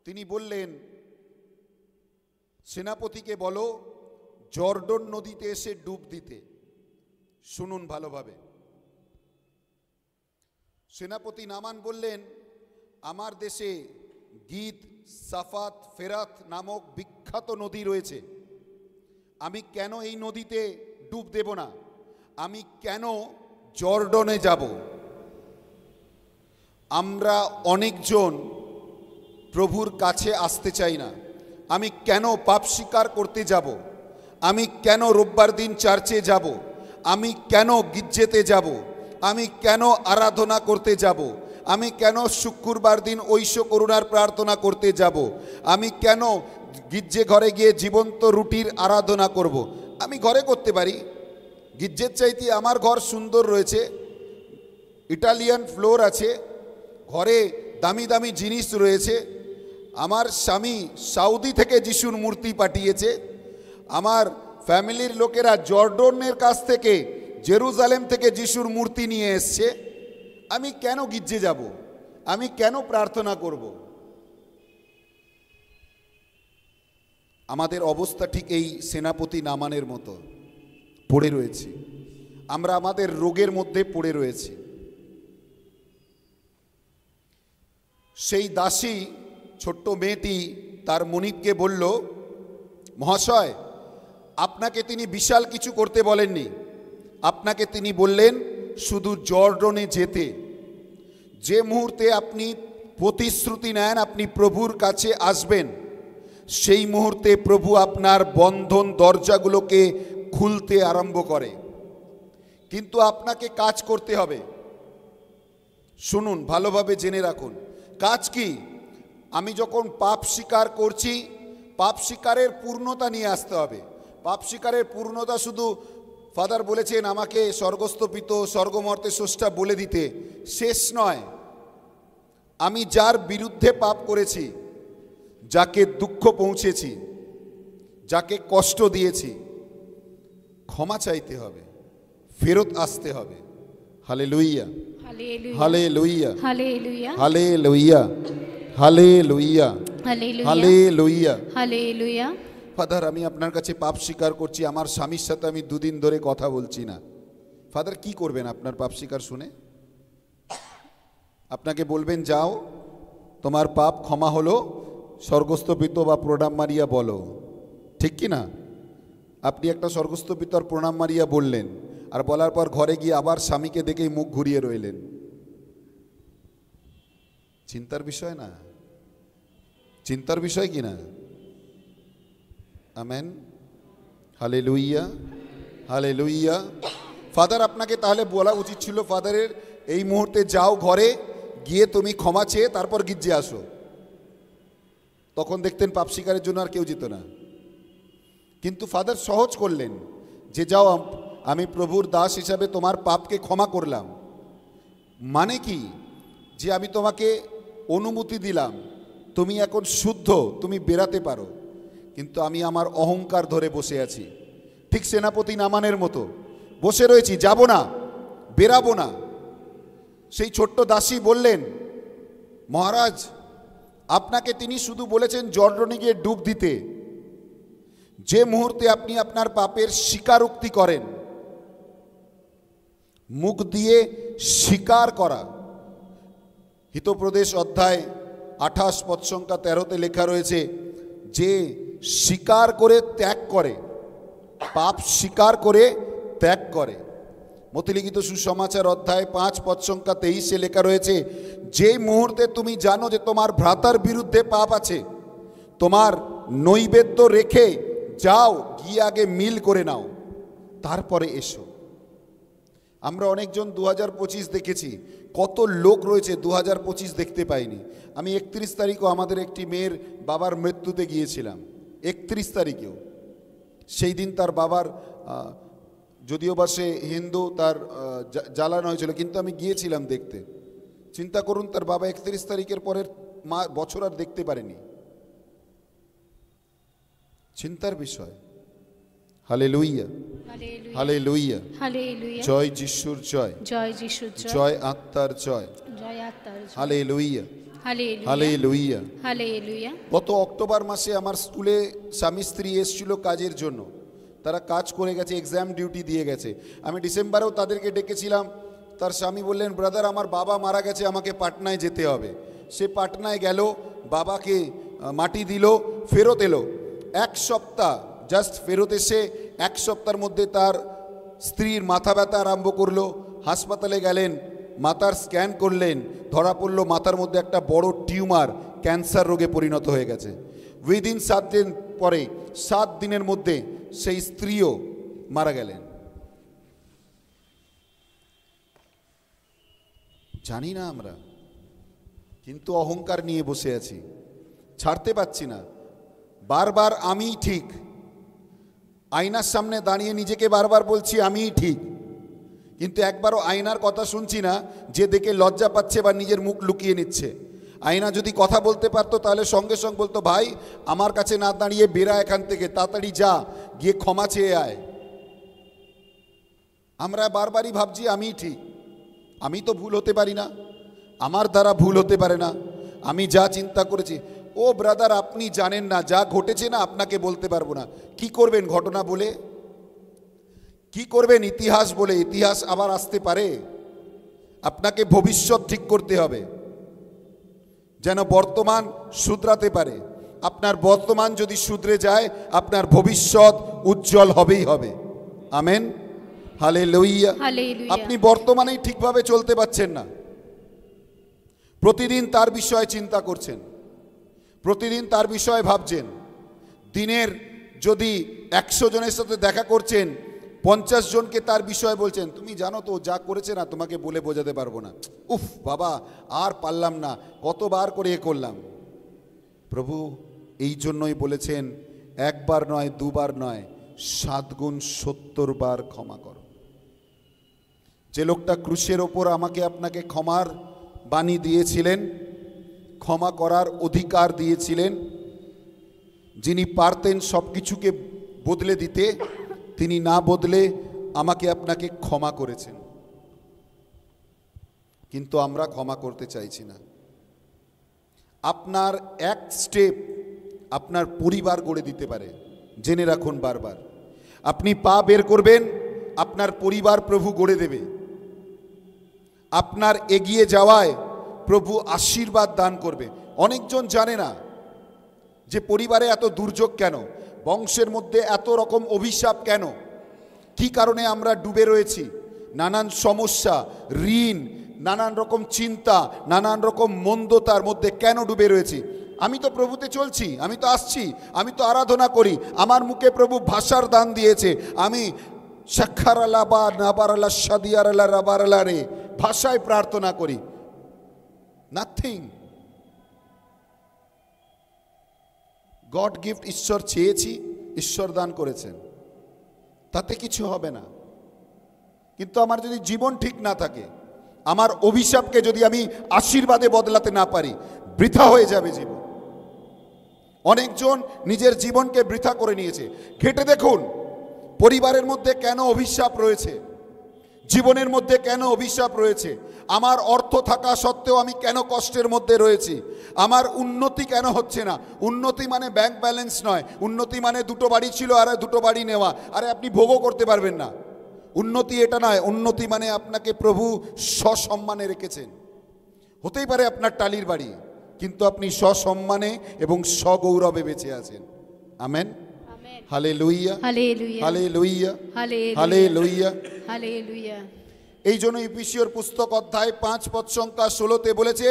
তিনি বললেন, সেনাপতিকে বলো জর্ডন নদীতে এসে ডুব দিতে। শুনুন ভালোভাবে। সেনাপতি নামান বললেন, আমার দেশে গীত, সাফাত, ফেরাত নামক বিখ্যাত নদী রয়েছে। আমি কেন এই নদীতে ডুব দেব না? আমি কেন জর্ডনে যাব? আমরা অনেকজন প্রভুর কাছে আসতে চাই না। আমি কেন পাপ স্বীকার করতে যাব? আমি কেন রোববার দিন চার্চে যাব? আমি কেন গির্জেতে যাব? আমি কেন আরাধনা করতে যাব? আমি কেন শুক্রবার দিন ঐশ করুণার প্রার্থনা করতে যাব? আমি কেন গির্জে ঘরে গিয়ে জীবন্ত রুটির আরাধনা করব? আমি ঘরে করতে পারি। গির্জের চাইতে আমার ঘর সুন্দর রয়েছে, ইটালিয়ান ফ্লোর আছে, ঘরে দামি দামি জিনিস রয়েছে। আমার স্বামী সৌদি থেকে যিশুর মূর্তি পাঠিয়েছে। আমার ফ্যামিলির লোকেরা জর্ডনের কাছ থেকে, জেরুজালেম থেকে যিশুর মূর্তি নিয়ে এসছে। আমি কেন গির্জে যাব? আমি কেন প্রার্থনা করব? আমাদের অবস্থা ঠিক এই সেনাপতি নামানের মতো পড়ে রয়েছে। আমরা আমাদের রোগের মধ্যে পড়ে রয়েছি। সেই দাসী, ছোট্ট মেয়েটি তার মনিবকে বলল, মহাশয়, আপনাকে তিনি বিশাল কিছু করতে বলেননি। আপনাকে তিনি বললেন শুধু জর্ডনে যেতে। যে মুহূর্তে আপনি প্রতিশ্রুতি নেন আপনি প্রভুর কাছে আসবেন, সেই মুহূর্তে প্রভু আপনার বন্ধন দরজাগুলোকে খুলতে আরম্ভ করে। কিন্তু আপনাকে কাজ করতে হবে। শুনুন ভালোভাবে, জেনে রাখুন কাজ কি। আমি যখন পাপ স্বীকার করছি, পাপ স্বীকারের পূর্ণতা নিয়ে আসতে হবে। পাপ স্বীকারের পূর্ণতা শুধু ফাদার বলেছেন আমাকে স্বর্গস্থ পিতা স্বর্গমর্তে স্রষ্টা বলে দিতে, শেষ নয়। আমি যার বিরুদ্ধে পাপ করেছি, যাকে দুঃখ পৌঁছেছি, যাকে কষ্ট দিয়েছি, ক্ষমা চাইতে হবে, ফেরত আসতে হবে। Hallelujah, hallelujah,
hallelujah,
hallelujah, hallelujah, hallelujah,
hallelujah.
Father, আমি আপনার কাছে পাপ স্বীকার করছি, আমার স্বামীর সাথে আমি 2 দিন ধরে কথা বলছি না। ফাদার কি করবেন আপনার পাপ স্বীকার শুনে? আপনাকে বলবেন যাও, তোমার পাপ ক্ষমা হলো, স্বর্গস্থ পিতা বা প্রণাম মারিয়া বলো, ঠিক কি না? আপনি একটা স্বর্গস্থ পিতার প্রণাম মারিয়া বললেন, আর বলার পর ঘরে গিয়ে আবার স্বামীকে দেখেই মুখ ঘুরিয়ে রইলেন। চিন্তার বিষয় না? চিন্তার বিষয় কি না? Amen, hallelujah, hallelujah. ফাদার, আপনাকে তাহলে বলা উচিত ছিল ফাদারের, এই মুহূর্তে যাও ঘরে গিয়ে তুমি ক্ষমা চেয়ে তারপর গির্জে আসো। তখন দেখতেন পাপ স্বীকারের জন্য আর কেউ যেত না। কিন্তু ফাদার সহজ করলেন যে যাও, আমি প্রভুর দাস হিসাবে তোমার পাপকে ক্ষমা করলাম। মানে কি? যে আমি তোমাকে অনুমতি দিলাম, তুমি এখন শুদ্ধ, তুমি বেরাতে পারো। কিন্তু আমি আমার অহংকার ধরে বসে আছি, ঠিক সেনাপতি নামানের মতো বসে রয়েছি, যাব না, বেরাবো না। সেই ছোট্ট দাসী বললেন, মহারাজ, আপনাকে তিনি শুধু বলেছেন জর্ডনে গিয়ে ডুব দিতে। যে মুহূর্তে আপনি আপনার পাপের স্বীকারোক্তি করেন, মুখ দিয়ে স্বীকার করা, হিতোপদেশ অধ্যায় 28 পদ সংখ্যা 13-তে লেখা রয়েছে, যে স্বীকার করে ত্যাগ করে, পাপ স্বীকার করে ত্যাগ করে। মতিলিখিত সুসমাচার অধ্যায় 5 পদ সংখ্যা 23-এ লেখা রয়েছে, যে মুহূর্তে তুমি জানো যে তোমার ভ্রাতার বিরুদ্ধে পাপ আছে, তোমার নৈবেদ্য রেখে যাও, গিয়ে আগে মিল করে নাও, তারপরে এসো। আমরা অনেকজন 2025 দেখেছি, কত লোক রয়েছে 2025 দেখতে পাইনি। আমি 31 তারিখও আমাদের একটি মেয়ের বাবার মৃত্যুতে গিয়েছিলাম, 31 তারিখেও। সেই দিন তার বাবার, যদিও বা সে হিন্দু, তার জ্বালানো হয়েছিল, কিন্তু আমি গিয়েছিলাম দেখতে। চিন্তা করুন, তার বাবা 31 তারিখের পরের বছর আর দেখতে পারেনি। চিন্তার বিষয়। Hallelujah,
hallelujah
hallelujah.
হালেলুয়া
জয় যিশুর জয়,
জয় যিশুর জয়
জয় আত্মার জয়।
জয় আত্মার জয়
হালেলুইয়া,
হালেলুয়া
হালেলুইয়া।
হালেলুয়া
গত অক্টোবর মাসে আমার স্কুলে স্বামী স্ত্রী এসেছিল কাজের জন্য, তারা কাজ করে গেছে, এক্সাম ডিউটি দিয়ে গেছে। আমি ডিসেম্বরেও তাদেরকে ডেকেছিলাম। তার স্বামী বললেন, ব্রাদার আমার বাবা মারা গেছে, আমাকে পাটনায় যেতে হবে। সে পাটনায় গেল, বাবাকে মাটি দিল, ফেরত এলো। এক সপ্তাহ জাস্ট ফেরত এসে এক সপ্তাহের মধ্যে তার স্ত্রীর মাথা ব্যথা আরম্ভ করলো। হাসপাতালে গেলেন, মাথার স্ক্যান করলেন, ধরা পড়লো মাথার মধ্যে একটা বড় টিউমার, ক্যান্সার রোগে পরিণত হয়ে গেছে। উইদিন 7 দিন পরে, 7 দিনের মধ্যে সেই স্ত্রীও মারা গেলেন। জানি না আমরা, কিন্তু অহংকার নিয়ে বসে আছি, ছাড়তে পারছি না। বারবার আমিই ঠিক, আয়নার সামনে দাঁড়িয়ে নিজেকে বারবার বলছি আমিই ঠিক, কিন্তু একবারও আয়নার কথা শুনছি না যে দেখে লজ্জা পাচ্ছে বা নিজের মুখ লুকিয়ে নিচ্ছে। আয়না যদি কথা বলতে পারতো তাহলে সঙ্গে সঙ্গে বলতো, ভাই আমার কাছে না দাঁড়িয়ে বেরা এখান থেকে, তাড়াতাড়ি যা, গিয়ে ক্ষমা চেয়ে আয়। আমরা বারবারই ভাবছি আমিই ঠিক, আমি তো ভুল হতে পারি না, আমার দ্বারা ভুল হতে পারে না, আমি যা চিন্তা করেছি। ও ব্রাদার, আপনি জানেন না, যা ঘটেছে না আপনাকে বলতে পারবো না। কি করবেন ঘটনা বলে? কি করবেন ইতিহাস বলে? ইতিহাস আবার আসতে পারে। আপনাকে ভবিষ্যৎ ঠিক করতে হবে যেন বর্তমান শুধরাতে পারে। আপনার বর্তমান যদি শুধরে যায়, আপনার ভবিষ্যৎ উজ্জ্বল হবেই হবে। Amen, hallelujah.
হালেলুয়া
আপনি বর্তমানেই ঠিকভাবে চলতে পারছেন না, প্রতিদিন তার বিষয়ে চিন্তা করছেন, প্রতিদিন তার বিষয়ে ভাবছেন। দিনের যদি 100 জনের সাথে দেখা করছেন, 50 জনকে তার বিষয়ে বলছেন, তুমি জানো তো যা করেছে না, তোমাকে বলে বোঝাতে পারবো না, উফ বাবা আর পারলাম না, কতবার করে এ করলাম। প্রভু এই জন্যই বলেছেন, একবার নয়, দুবার নয়, 7 গুণ 70 বার ক্ষমা করো। যে লোকটা ক্রুশের ওপর আমাকে আপনাকে ক্ষমার বাণী দিয়েছিলেন, ক্ষমা করার অধিকার দিয়েছিলেন, যিনি পারতেন সব কিছুকে বদলে দিতে, তিনি না বদলে আমাকে আপনাকে ক্ষমা করেছেন। কিন্তু আমরা ক্ষমা করতে চাইছি না। আপনার এক স্টেপ আপনার পরিবার গড়ে দিতে পারে, জেনে রাখুন বারবার। আপনি পা বের করবেন, আপনার পরিবার প্রভু গড়ে দেবে। আপনার এগিয়ে যাওয়ায় প্রভু আশীর্বাদ দান করবে। অনেকজন জানে না যে পরিবারে এত দুর্যোগ কেন, বংশের মধ্যে এত রকম অভিশাপ কেন, কি কারণে আমরা ডুবে রয়েছি। নানান সমস্যা, ঋণ, নানান রকম চিন্তা, নানান রকম মন্দতার মধ্যে কেন ডুবে রয়েছি। আমি তো প্রভুতে চলছি, আমি তো আসছি, আমি তো আরাধনা করি, আমার মুখে প্রভু ভাষার দান দিয়েছে, আমি সাক্ষারালা বা নাবারালা সাদিয়ারালা রাবারালা রে ভাষায় প্রার্থনা করি। নাথিং। গড গিফট, ঈশ্বর চেয়েছি, ঈশ্বর দান করেছেন, তাতে কিছু হবে না। কিন্তু আমার যদি জীবন ঠিক না থাকে, আমার অভিশাপকে যদি আমি আশীর্বাদে বদলাতে না পারি, বৃথা হয়ে যাবে জীবন। অনেকজন নিজের জীবনকে বৃথা করে নিয়েছে। ঘেটে দেখুন পরিবারের মধ্যে কেন অভিশাপ রয়েছে, জীবনের মধ্যে কেন অভিশাপ রয়েছে। আমার অর্থ থাকা সত্ত্বেও আমি কেন কষ্টের মধ্যে রয়েছি, আমার উন্নতি কেন হচ্ছে না। উন্নতি মানে ব্যাংক ব্যালেন্স নয়, উন্নতি মানে 2টো বাড়ি ছিল আর 2টো বাড়ি নেওয়া, আরে আপনি ভোগও করতে পারবেন না। উন্নতি এটা নয়, উন্নতি মানে আপনাকে প্রভু সসম্মানে রেখেছেন। হতেই পারে আপনার টালির বাড়ি, কিন্তু আপনি সসম্মানে এবং সগৌরবে বেঁচে আছেন। Amen, hallelujah,
hallelujah
hallelujah,
hallelujah
hallelujah.
Hallelujah
এই জন্য ইফিসীয়র পুস্তক অধ্যায় 5 পদ সংখ্যা 16-তে বলেছে,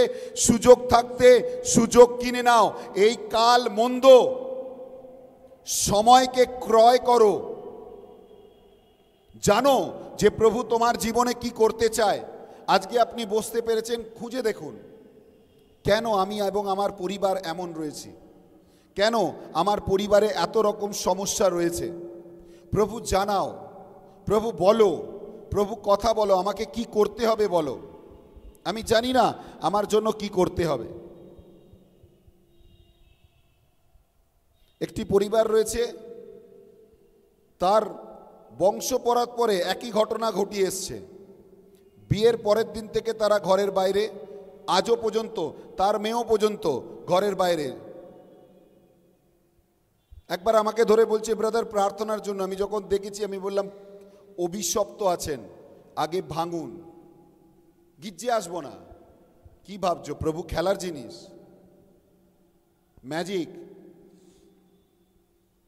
সুযোগ থাকতে সুযোগ কিনে নাও, এই কাল মন্দ, সময়কে ক্রয় করো। জানো যে প্রভু তোমার জীবনে কি করতে চায়। আজকে আপনি বসতে পেরেছেন, খুঁজে দেখুন কেন আমি এবং আমার পরিবার এমন রয়েছি, কেন আমার পরিবারে এত রকম সমস্যা রয়েছে। প্রভু জানাও, প্রভু বলো, প্রভু কথা বলো, আমাকে কি করতে হবে বলো। আমি জানি না আমার জন্য কি করতে হবে। একটি পরিবার রয়েছে, তার বংশ পরে একই ঘটনা ঘটিয়ে এসছে। বিয়ের পরের দিন থেকে তারা ঘরের বাইরে, আজও পর্যন্ত তার মেয়েও পর্যন্ত ঘরের বাইরে। একবার আমাকে ধরে বলছে, ব্রাদার প্রার্থনার জন্য। আমি যখন দেখেছি আমি বললাম, অভিশপ্ত আছেন, আগে ভাঙুন, গির্জে আসবো না। কি ভাবছো প্রভু খেলার জিনিস, ম্যাজিক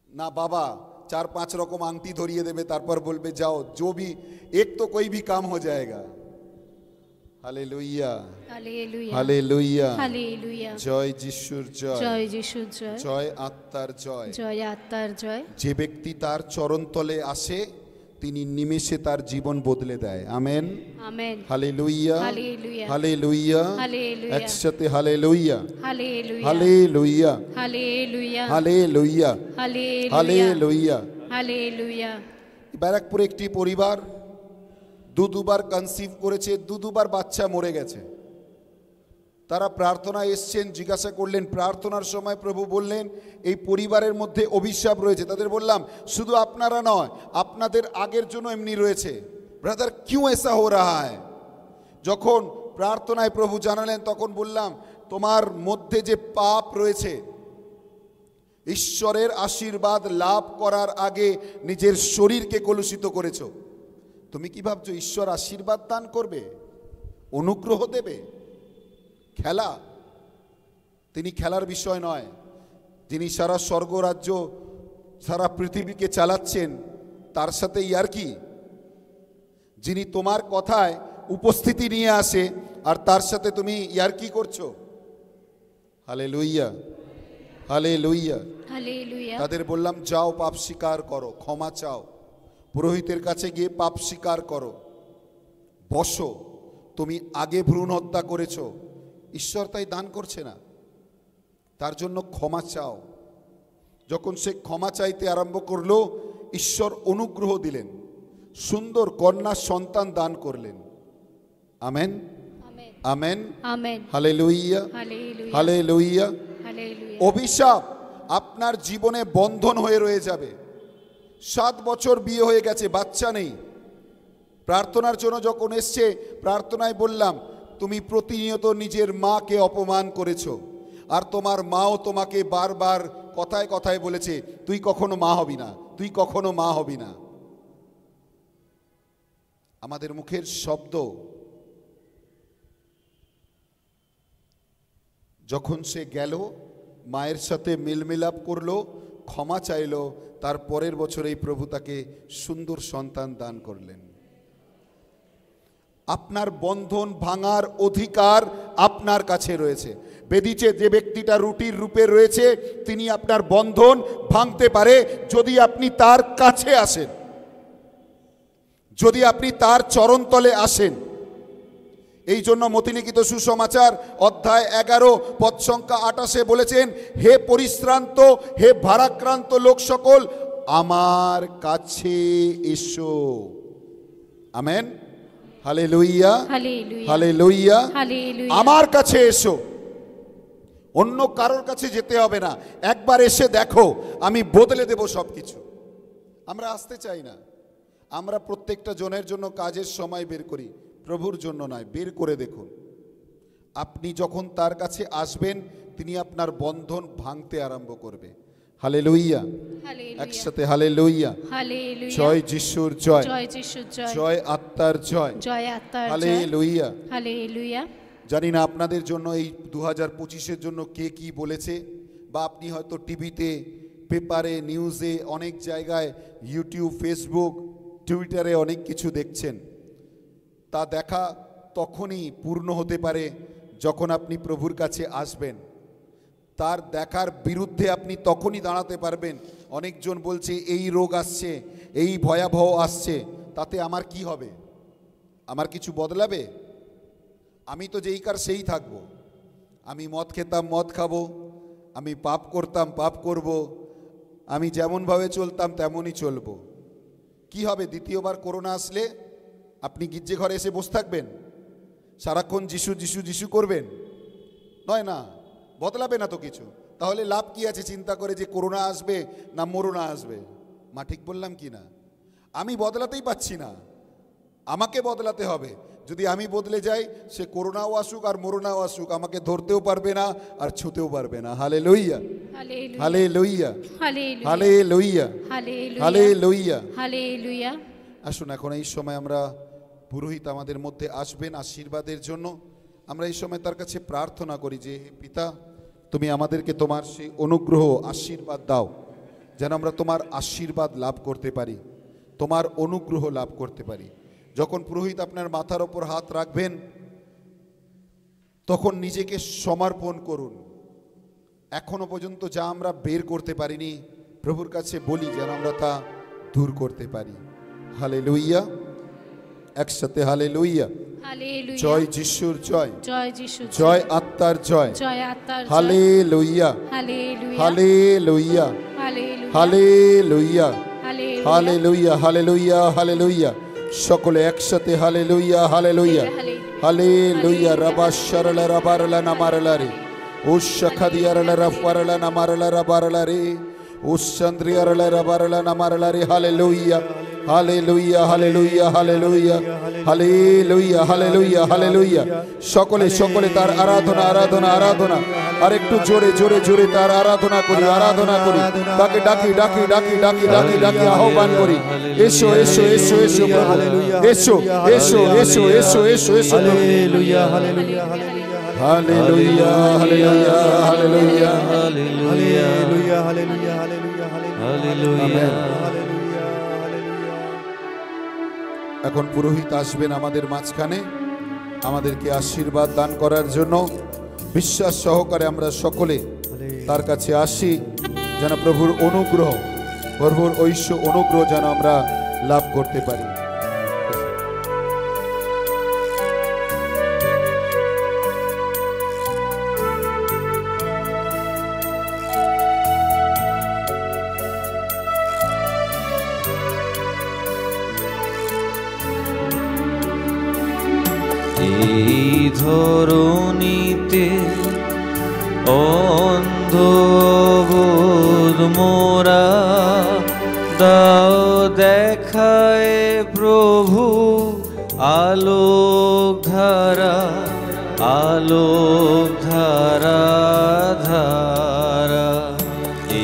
না? বাবা 4-5 রকম আংটি ধরিয়ে দেবে, তারপর বলবে যাও, जो भी एक तो कोई भी काम हो जाएगा। Hallelujah,
hallelujah,
hallelujah,
hallelujah.
জয় যিশুর জয়,
জয় যিশুর জয়,
জয় আত্মার জয়।
জয় আত্মার জয়।
যে ব্যক্তি তার চরণতলে আসে তিনি নিমেষে তার জীবন বদলে দেয়। Amen,
amen.
Hallelujah,
hallelujah,
hallelujah,
hallelujah,
একসাথে hallelujah,
hallelujah,
hallelujah,
hallelujah,
hallelujah,
hallelujah,
hallelujah.
Hallelujah.
ব্যারাকপুরে একটি পরিবার দুবার কনসিভ করেছে, দুবার বাচ্চা মরে গেছে। তারা প্রার্থনায় এসছেন, জিজ্ঞাসা করলেন, প্রার্থনার সময় প্রভু বললেন এই পরিবারের মধ্যে অভিশাপ রয়েছে। তাদের বললাম, শুধু আপনারা নয়, আপনাদের আগের জন্য এমনি রয়েছে। ব্রাদার কিউ এসা হো রাহা হ্যায়? যখন প্রার্থনায় প্রভু জানালেন তখন বললাম, তোমার মধ্যে যে পাপ রয়েছে, ঈশ্বরের আশীর্বাদ লাভ করার আগে নিজের শরীরকে কলুষিত করেছো। তুমি কি ভাবছো ঈশ্বর আশীর্বাদ দান করবে, অনুগ্রহ দেবে? খেলা? তিনি খেলার বিষয় নয়। যিনি সারা স্বর্গরাজ্য, সারা পৃথিবীকে চালাচ্ছেন, তার সাথে ইয়ার্কি? যিনি তোমার কথায় উপস্থিতি নিয়ে আসে আর তার সাথে তুমি ইয়ার্কি করছো? Hallelujah, hallelujah,
hallelujah.
তাদের বললাম, যাও পাপ স্বীকার করো, ক্ষমা চাও, পুরোহিতের কাছে গিয়ে পাপ স্বীকার করো, বসো। তুমি আগে ভ্রূণ হত্যা করেছো, ঈশ্বর তাই দান করছে না, তার জন্য ক্ষমা চাও। যখন সে ক্ষমা চাইতে আরম্ভ করলো, ঈশ্বর অনুগ্রহ দিলেন, সুন্দর কন্যা সন্তান দান করলেন। Amen,
amen,
amen,
amen.
Hallelujah,
hallelujah,
hallelujah.
Hallelujah.
অভিশাপ আপনার জীবনে বন্ধন হয়ে রয়ে যাবে। 7 বছর বিয়ে হয়ে গেছে, বাচ্চা নেই। প্রার্থনার জন্য যখন এসছে, প্রার্থনায় বললাম, তুমি প্রতিনিয়ত নিজের মাকে অপমান করেছো, আর তোমার মাও তোমাকে বারবার কথায় কথায় বলেছে, তুই কখনো মা হবি না, তুই কখনো মা হবি না। আমাদের মুখের শব্দ যখন সে গেল, মায়ের সাথে মিলমিলাপ করলো, ক্ষমা চাইলো, তার পরের বছরেই প্রভু তাকে সুন্দর সন্তান দান করলেন। আপনার বন্ধন ভাঙার অধিকার আপনার কাছে রয়েছে। বেদিতে যে ব্যক্তিটা রুটির রূপে রয়েছে, তিনি আপনার বন্ধন ভাঙতে পারে যদি আপনি তার কাছে আসেন, যদি আপনি তার চরণতলে আসেন। এই জন্য মতিলিখিত সুসমাচার অধ্যায় 11 পদ সংখ্যা 28 বলেছেন, হে পরিশ্রান্ত, হে ভারাক্রান্ত লোক সকল, আমার কাছে এসো। Amen, hallelujah,
hallelujah,
hallelujah,
hallelujah.
আমার কাছে এসো। অন্য কারোর কাছে যেতে হবে না, একবার এসে দেখো, আমি বদলে দেব সবকিছু। আমরা আসতে চাই না, আমরা প্রত্যেকটা জনের জন্য কাজের সময় বের করি, প্রভুর জন্য নয়। বের করে দেখুন, আপনি যখন তার কাছে আসবেন, তিনি আপনার বন্ধন ভাঙতে আরম্ভ করবে। হালেলুয়া,
হালেলুয়া,
একসাথে হালেলুয়া।
হালেলুয়া।
জয় যিশুর জয়,
জয় যিশুর জয়,
জয় আত্মার জয়,
জয় আত্মার জয়।
হালেলুয়া।
হালেলুয়া।
জানি না আপনাদের জন্য এই 2025-এর জন্য কে কি বলেছে, বা আপনি হয়তো টিভিতে, পেপারে, নিউজে, অনেক জায়গায়, ইউটিউব, ফেসবুক, টুইটারে অনেক কিছু দেখছেন। তা দেখা তখনই পূর্ণ হতে পারে যখন আপনি প্রভুর কাছে আসবেন। তার দেখার বিরুদ্ধে আপনি তখনই দাঁড়াতে পারবেন। অনেকজন বলছে এই রোগ আসছে, এই ভয়াবহ আসছে, তাতে আমার কি হবে? আমার কিছু বদলাবে? আমি তো যেইকার সেই থাকবো। আমি মদ খেতাম, মদ খাবো। আমি পাপ করতাম, পাপ করব। আমি যেমনভাবে চলতাম তেমনই চলবো। কি হবে দ্বিতীয়বার করোনা আসলে? আপনি গির্জে ঘরে এসে বসে থাকবেন, সারাক্ষণ যিশু যিশু যিশু করবেন? নয় না, বদলাবে না তো কিছু। তাহলে লাভ কি আছে চিন্তা করে যে করোনা আসবে না মরোনা আসবে? মা ঠিক বললাম কি না? আমি বদলাতেই পাচ্ছি না, আমাকে বদলাতে হবে। যদি আমি বদলে যাই, সে করোনাও আসুক আর মরোনাও আসুক, আমাকে ধরতেও পারবে না আর ছুঁতেও পারবে না। Hallelujah, hallelujah, hallelujah, hallelujah,
hallelujah.
আসুন এখন এই সময় আমরা, পুরোহিত আমাদের মধ্যে আসবেন আশীর্বাদের জন্য। আমরা এই সময় তার কাছে প্রার্থনা করি যে পিতা, তুমি আমাদেরকে তোমার সেই অনুগ্রহ আশীর্বাদ দাও, যেন আমরা তোমার আশীর্বাদ লাভ করতে পারি, তোমার অনুগ্রহ লাভ করতে পারি। যখন পুরোহিত আপনার মাথার ওপর হাত রাখবেন, তখন নিজেকে সমর্পণ করুন। এখনো পর্যন্ত যা আমরা বের করতে পারিনি, প্রভুর কাছে বলি যেন আমরা তা দূর করতে পারি। হালেলুইয়া, একসাথে হালেলুইয়া। জয় যিশুর জয়,
জয় যিশু,
জয় আত্মার জয়,
জয় আত্মার জয়।
Hallelujah,
hallelujah,
hallelujah,
hallelujah,
hallelujah, hallelujah, hallelujah, hallelujah. সকলে একসাথে হালেলুইয়া, হালেলুইয়া, হালেলুইয়া। রাবা শারলা রাবারলা নামারলা রে, উশখাদিয়ারলা রাফারলা নামারলা রাবারলা রে, উশচন্দ্রিয়ারলা রাবারলা নামারলা রে। Hallelujah, hallelujah, hallelujah, hallelujah, hallelujah, hallelujah, hallelujah. সকলে সকলে তার আরাধনা, আরাধনা, আরাধনা। আর একটু জোরে জোরে জোরে তার আরাধনা করি, আরাধনা করি, তাকে ডাকি ডাকি ডাকি ডাকি ডাকি ডাকি আহ্বান করি। এসো এসো এসো এসো প্রভু, এসো এসো এসো এসো এসো এসো।
Hallelujah, hallelujah,
hallelujah, hallelujah, hallelujah,
hallelujah, hallelujah, hallelujah, hallelujah.
এখন পুরোহিত আসবেন আমাদের মাঝখানে আমাদেরকে আশীর্বাদ দান করার জন্য। বিশ্বাস সহকারে আমরা সকলে তার কাছে আসি, যেন প্রভুর অনুগ্রহ, প্রভুর ঐশ্য অনুগ্রহ যেন আমরা লাভ করতে পারি।
এই ধরণীতে অন্ধবোধ মোরা, দাও দেখায় প্রভু আলোক ধারা, আলোক ধারা, ধারা।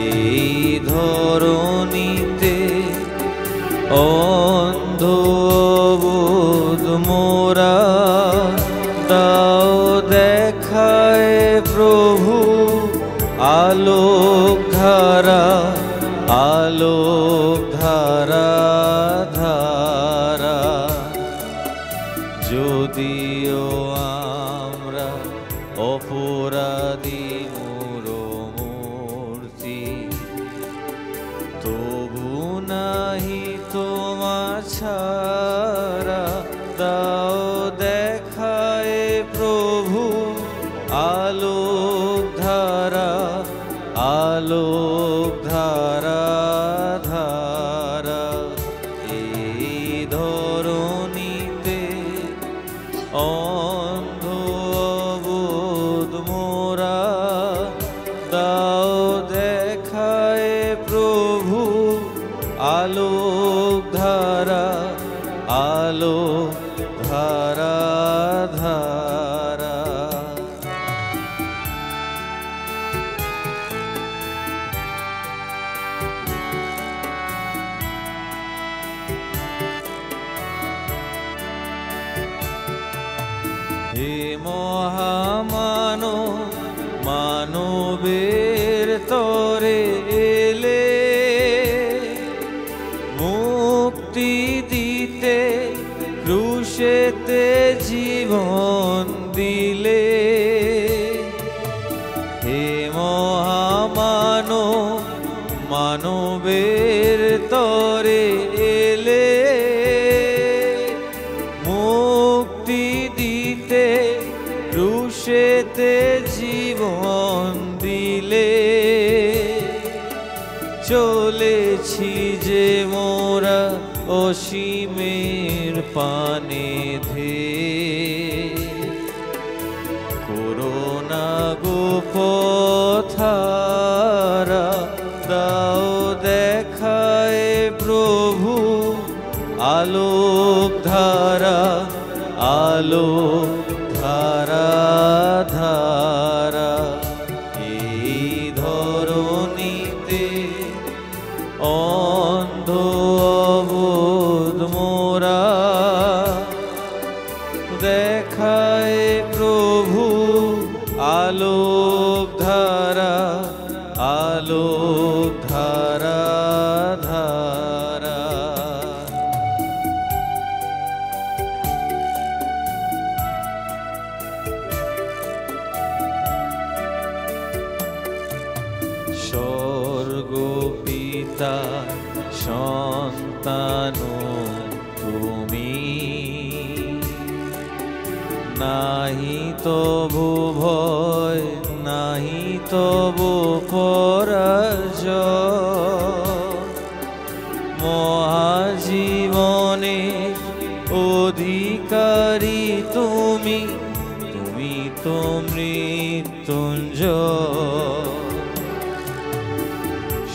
এই ধরণীতে অন্ধবোধ মোরা, দাও দেখায় প্রভু আলোক ধারা, আলোক ধারা, ধারা। যদিও আমরা অপরাধী মূর্তি, তবু নাহি তোমার ছাড়া, দাও দেখায় প্রভু আলোক ধারা, আলোক ধারা, ধারা। এই ধরণীতে অন্ধবোধ মোরা, দাও দেখায় প্রভু আলোক ধারা, আলোক ধারা, ধারা। হে মহামানব, মানবের তরে এলে, মুক্তি দিতে ক্রুশেতে জীবন দিলে। হে মহামানব, মানবের তরে এলে, মুক্তি দিতে ক্রুশেতে জীবন দিলে। চলেছি যে মোরা অসীমের পানে ধে, করোনা গো পথারা, দাও দেখায় আলোক ধারা আলোক ধারা ধারা এই ধরণীতে অন্ধ অবোধ মোরা দেখায় প্রভু আলোক ধারা আলোক ধারা ধারা স্বর্গ পিতা সন্তান তুমি নাহি তবু ভয় নাহি তবু পরাজয় মহাজীবনে অধিকারী তুমি তুমি তো মৃত্যুঞ্জয়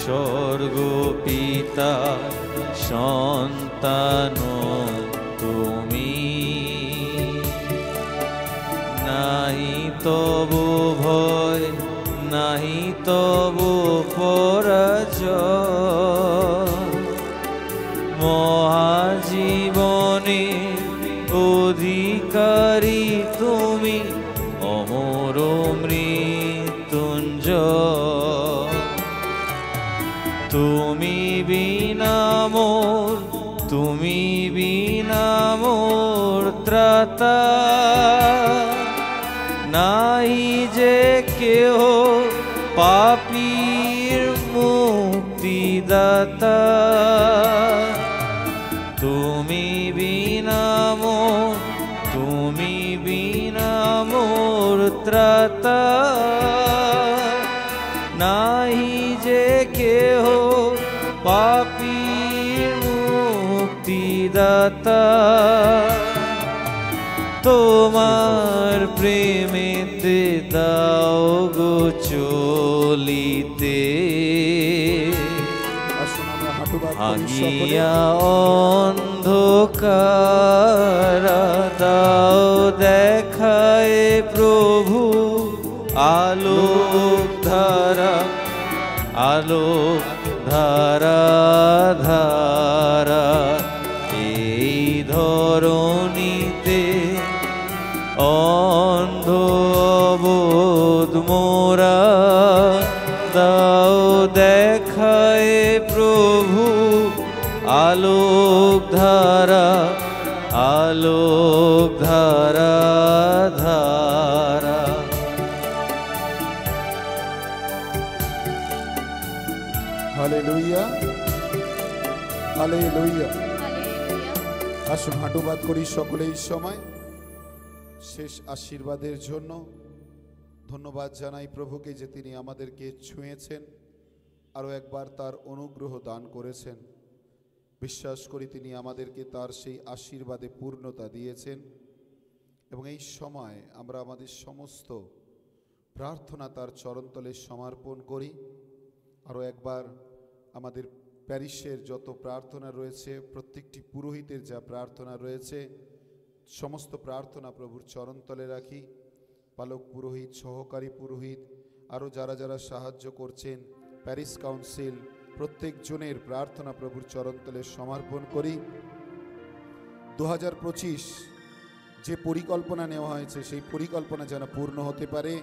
স্বর্গ পিতা সন্তান তুমি নাহি তবু ভয় নাহি তবু পরাজয় মহাজীবনে অধিকারী তুমি অমর মৃত্যুঞ্জয় তুমি বিনা মোর ত্রাতা নাই যে কেহ পাপীর মুক্তিদাতা তুমি বিনা মোর ত্রাতা নাই যে কেহ পাপীর মুক্তিদাতা তোমার প্রেমেতে দাও গো চলিতে ভাঙিয়া অন্ধকার দাও দেখায় প্রভু আলোক ধারা আলোক ধারা ধারা এই ধরণীতে অন্ধ অবোধ মোরা দাও দেখায় প্রভু আলোক ধারা আলোক ধারা ধারা
হালেলুয়া হালেলুয়া।
হালেলুয়া।
আসুন হাঁটুপাত করি সকলেই সময় শেষ আশীর্বাদের জন্য ধন্যবাদ জানাই প্রভুকে যে তিনি আমাদেরকে ছুঁয়েছেন, আরও একবার তার অনুগ্রহ দান করেছেন। বিশ্বাস করি তিনি আমাদেরকে তার সেই আশীর্বাদে পূর্ণতা দিয়েছেন এবং এই সময় আমরা আমাদের সমস্ত প্রার্থনা তার চরণতলে সমর্পণ করি। আরও একবার আমাদের প্যারিসের যত প্রার্থনা রয়েছে, প্রত্যেকটি পুরোহিতের যা প্রার্থনা রয়েছে, সমস্ত প্রার্থনা প্রভুর চরণতলে রাখি। পালক পুরোহিত, সহকারী পুরোহিত, আরও যারা যারা সাহায্য করছেন, প্যারিস কাউন্সিল, প্রত্যেকজনের প্রার্থনা প্রভুর চরণতলে সমর্পণ করি। 2025 যে পরিকল্পনা নেওয়া হয়েছে সেই পরিকল্পনা যেন পূর্ণ হতে পারে,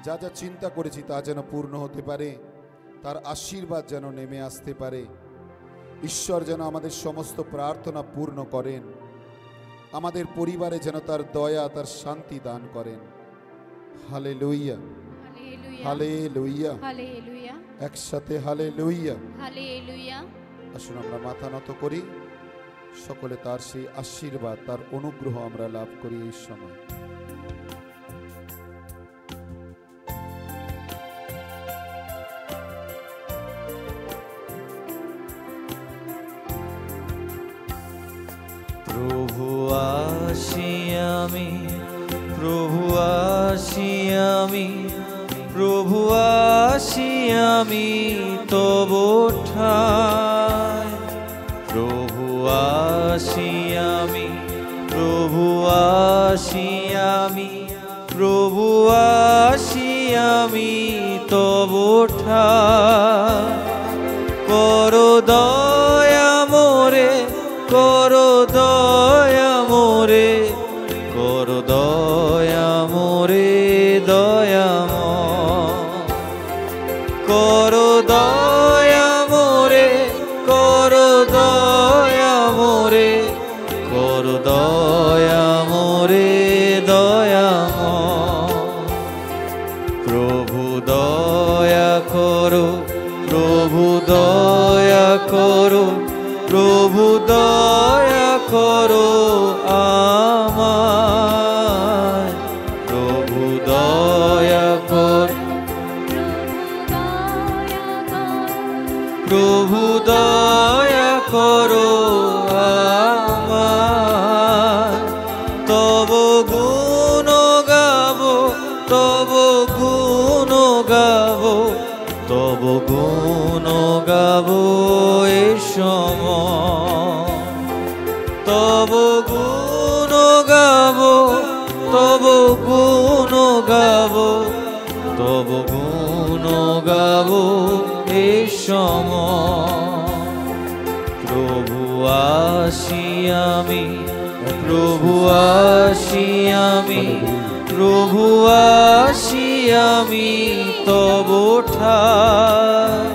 যা যা চিন্তা করেছি তা যেন পূর্ণ হতে পারে, তার আশীর্বাদ যেন নেমে আসতে পারে। ঈশ্বর যেন আমাদের সমস্ত প্রার্থনা পূর্ণ করেন, আমাদের পরিবারে যেন তার দয়া তার শান্তি দান করেন। Hallelujah hallelujah
hallelujah.
একসাথে হালেলুয়া
হালেলুয়া।
আসুন আমরা মাথা নত করি, সকলে তার সেই আশীর্বাদ তার অনুগ্রহ আমরা লাভ করি এই সময়।
প্রভু আসি আমি, প্রভু আসি আমি, প্রভু আসি আমি তব ঠায়। প্রভু আসি আমি, প্রভু আসি আমি, প্রভু আসি আমি তবু ঠাই। করো দয়া মোরে, করো দয়া মোরে, করো দয়া মোরে দয়াময়। করো দয়া মোরে, করো দয়া মোরে, করো দয়া মোরে দয়াময়। প্রভু দয়া করো, প্রভু দয়া করো, প্রভু দয়া করো আমায়। প্রভু দয়া করো, প্রভু দয়া করো আমায়। তব গুণ গাবো, তব গুণ গাবো, তব গুণ গাবো এ সময়। তব গুণ গাবো, তব গুণ গাবো, তব গুণ গাবো এ সময়। প্রভু আসি আমি, প্রভু আসি আমি, প্রভু আসি আমি তব ঠাই।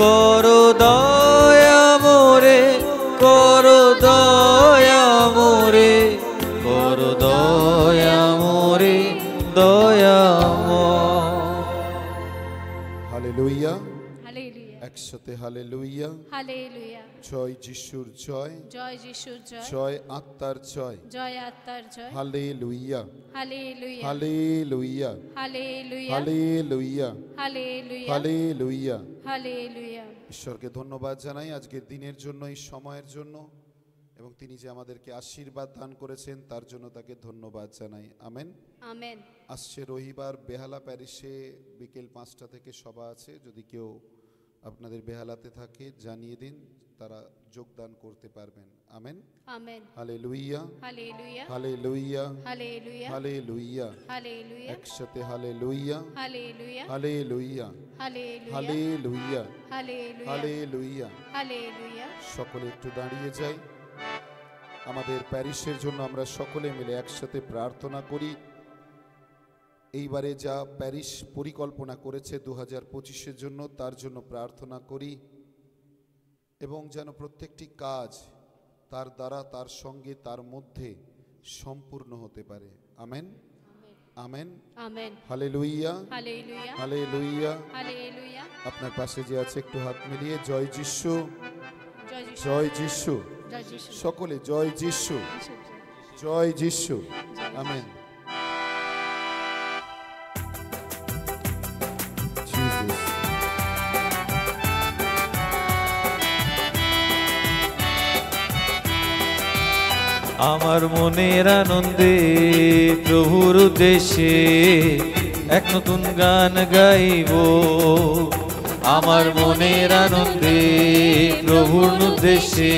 করো দয়া মোরে, করো দয়া মোরে, করো দয়া মোরে দয়াময়।
হালেলুয়া,
হালেলুয়া,
একসাথে হালেলুয়া।
হালেলুয়া।
জয় যিশুর জয়,
জয় যিশুর জয়,
জয় আত্মার জয়।
জয় আত্মার জয়।
Hallelujah,
hallelujah,
hallelujah,
hallelujah,
hallelujah,
hallelujah,
hallelujah.
Hallelujah.
ঈশ্বরকে ধন্যবাদ জানাই আজকের দিনের জন্য, এই সময়ের জন্য, এবং তিনি যে আমাদেরকে আশীর্বাদ দান করেছেন তার জন্য তাকে ধন্যবাদ জানাই। আমেন।
আমেন।
আসছে রবিবার বেহালা প্যারিসে বিকেল 5টা থেকে সভা আছে। যদি কেউ আপনাদের বেহালাতে থাকে জানিয়ে দিন, তারা যোগদান করতে পারবেন। Amen.
Amen.
Hallelujah,
hallelujah,
hallelujah,
hallelujah,
hallelujah.
Hallelujah,
একসাথে hallelujah,
hallelujah,
hallelujah,
hallelujah,
hallelujah,
hallelujah,
hallelujah.
Hallelujah.
সকলে একটু দাঁড়িয়ে যাই। আমাদের প্যারিসের জন্য আমরা সকলে মিলে একসাথে প্রার্থনা করি। এইবারে যা প্যারিস পরিকল্পনা করেছে 2025-এর জন্য, তার জন্য প্রার্থনা করি, এবং যেন প্রত্যেকটি কাজ তার দ্বারা, তার সঙ্গে, তার মধ্যে সম্পূর্ণ হতে পারে। Amen, amen,
amen.
Hallelujah,
hallelujah,
hallelujah.
Hallelujah.
আপনার পাশে যে আছে একটু হাত মিলিয়ে জয় যিশু,
জয় যিশু,
জয় যিশু।
জয় যিশু,
সকলে জয় যিশু,
যিশু,
জয় যিশু। আমেন। Jesus.
আমার মনের আনন্দে প্রভুর উদ্দেশ্যে এক নতুন গান গাইব। আমার মনের আনন্দে প্রভুর উদ্দেশ্যে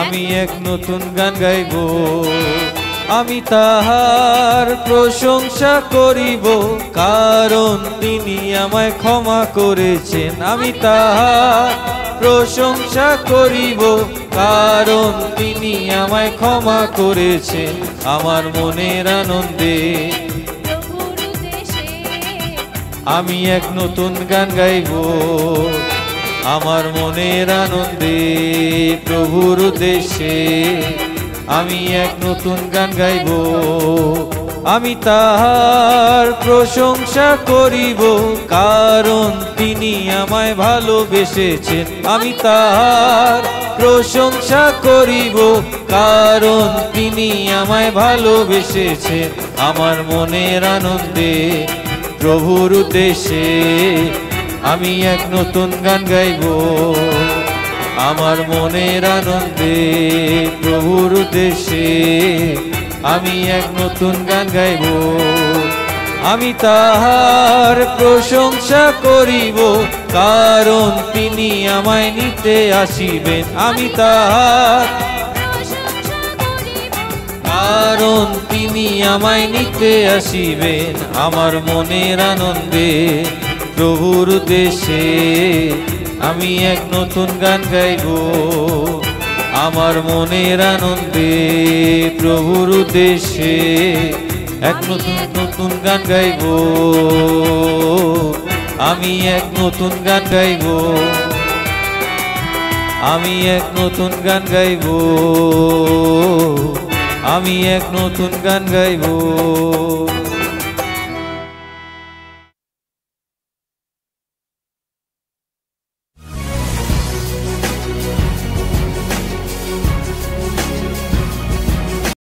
আমি এক নতুন গান গাইব। আমি তাহার প্রশংসা করিব, কারণ তিনি আমায় ক্ষমা করেছেন। আমি তাহার প্রশংসা করিব, কারণ তিনি আমায় ক্ষমা করেছেন। আমার মনের আনন্দে
প্রভুর উদ্দেশ্যে
আমি এক নতুন গান গাইব। আমার মনের আনন্দে প্রভুর উদ্দেশ্যে আমি এক নতুন গান গাইব। আমি তাহার প্রশংসা করিব, কারণ তিনি আমায় ভালোবেসেছেন। আমি তাহার প্রশংসা করিব, কারণ তিনি আমায় ভালোবেসেছেন। আমার মনের আনন্দে প্রভুর উদ্দেশ্যে আমি এক নতুন গান গাইব। আমার মনের আনন্দে প্রভুর উদ্দেশ্যে আমি এক নতুন গান গাইব। আমি তাহার প্রশংসা করিব, কারণ তিনি আমায় নিতে আসিবেন। আমি তাহার, কারণ তিনি আমায় নিতে আসিবেন। আমার মনের আনন্দে প্রভুর দেশে আমি এক নতুন গান গাইব। আমার মনের আনন্দে প্রভুর দেশে এক নতুন গান গাইব। আমি এক নতুন গান গাইব, আমি এক নতুন গান গাইব, আমি এক নতুন গান গাইব।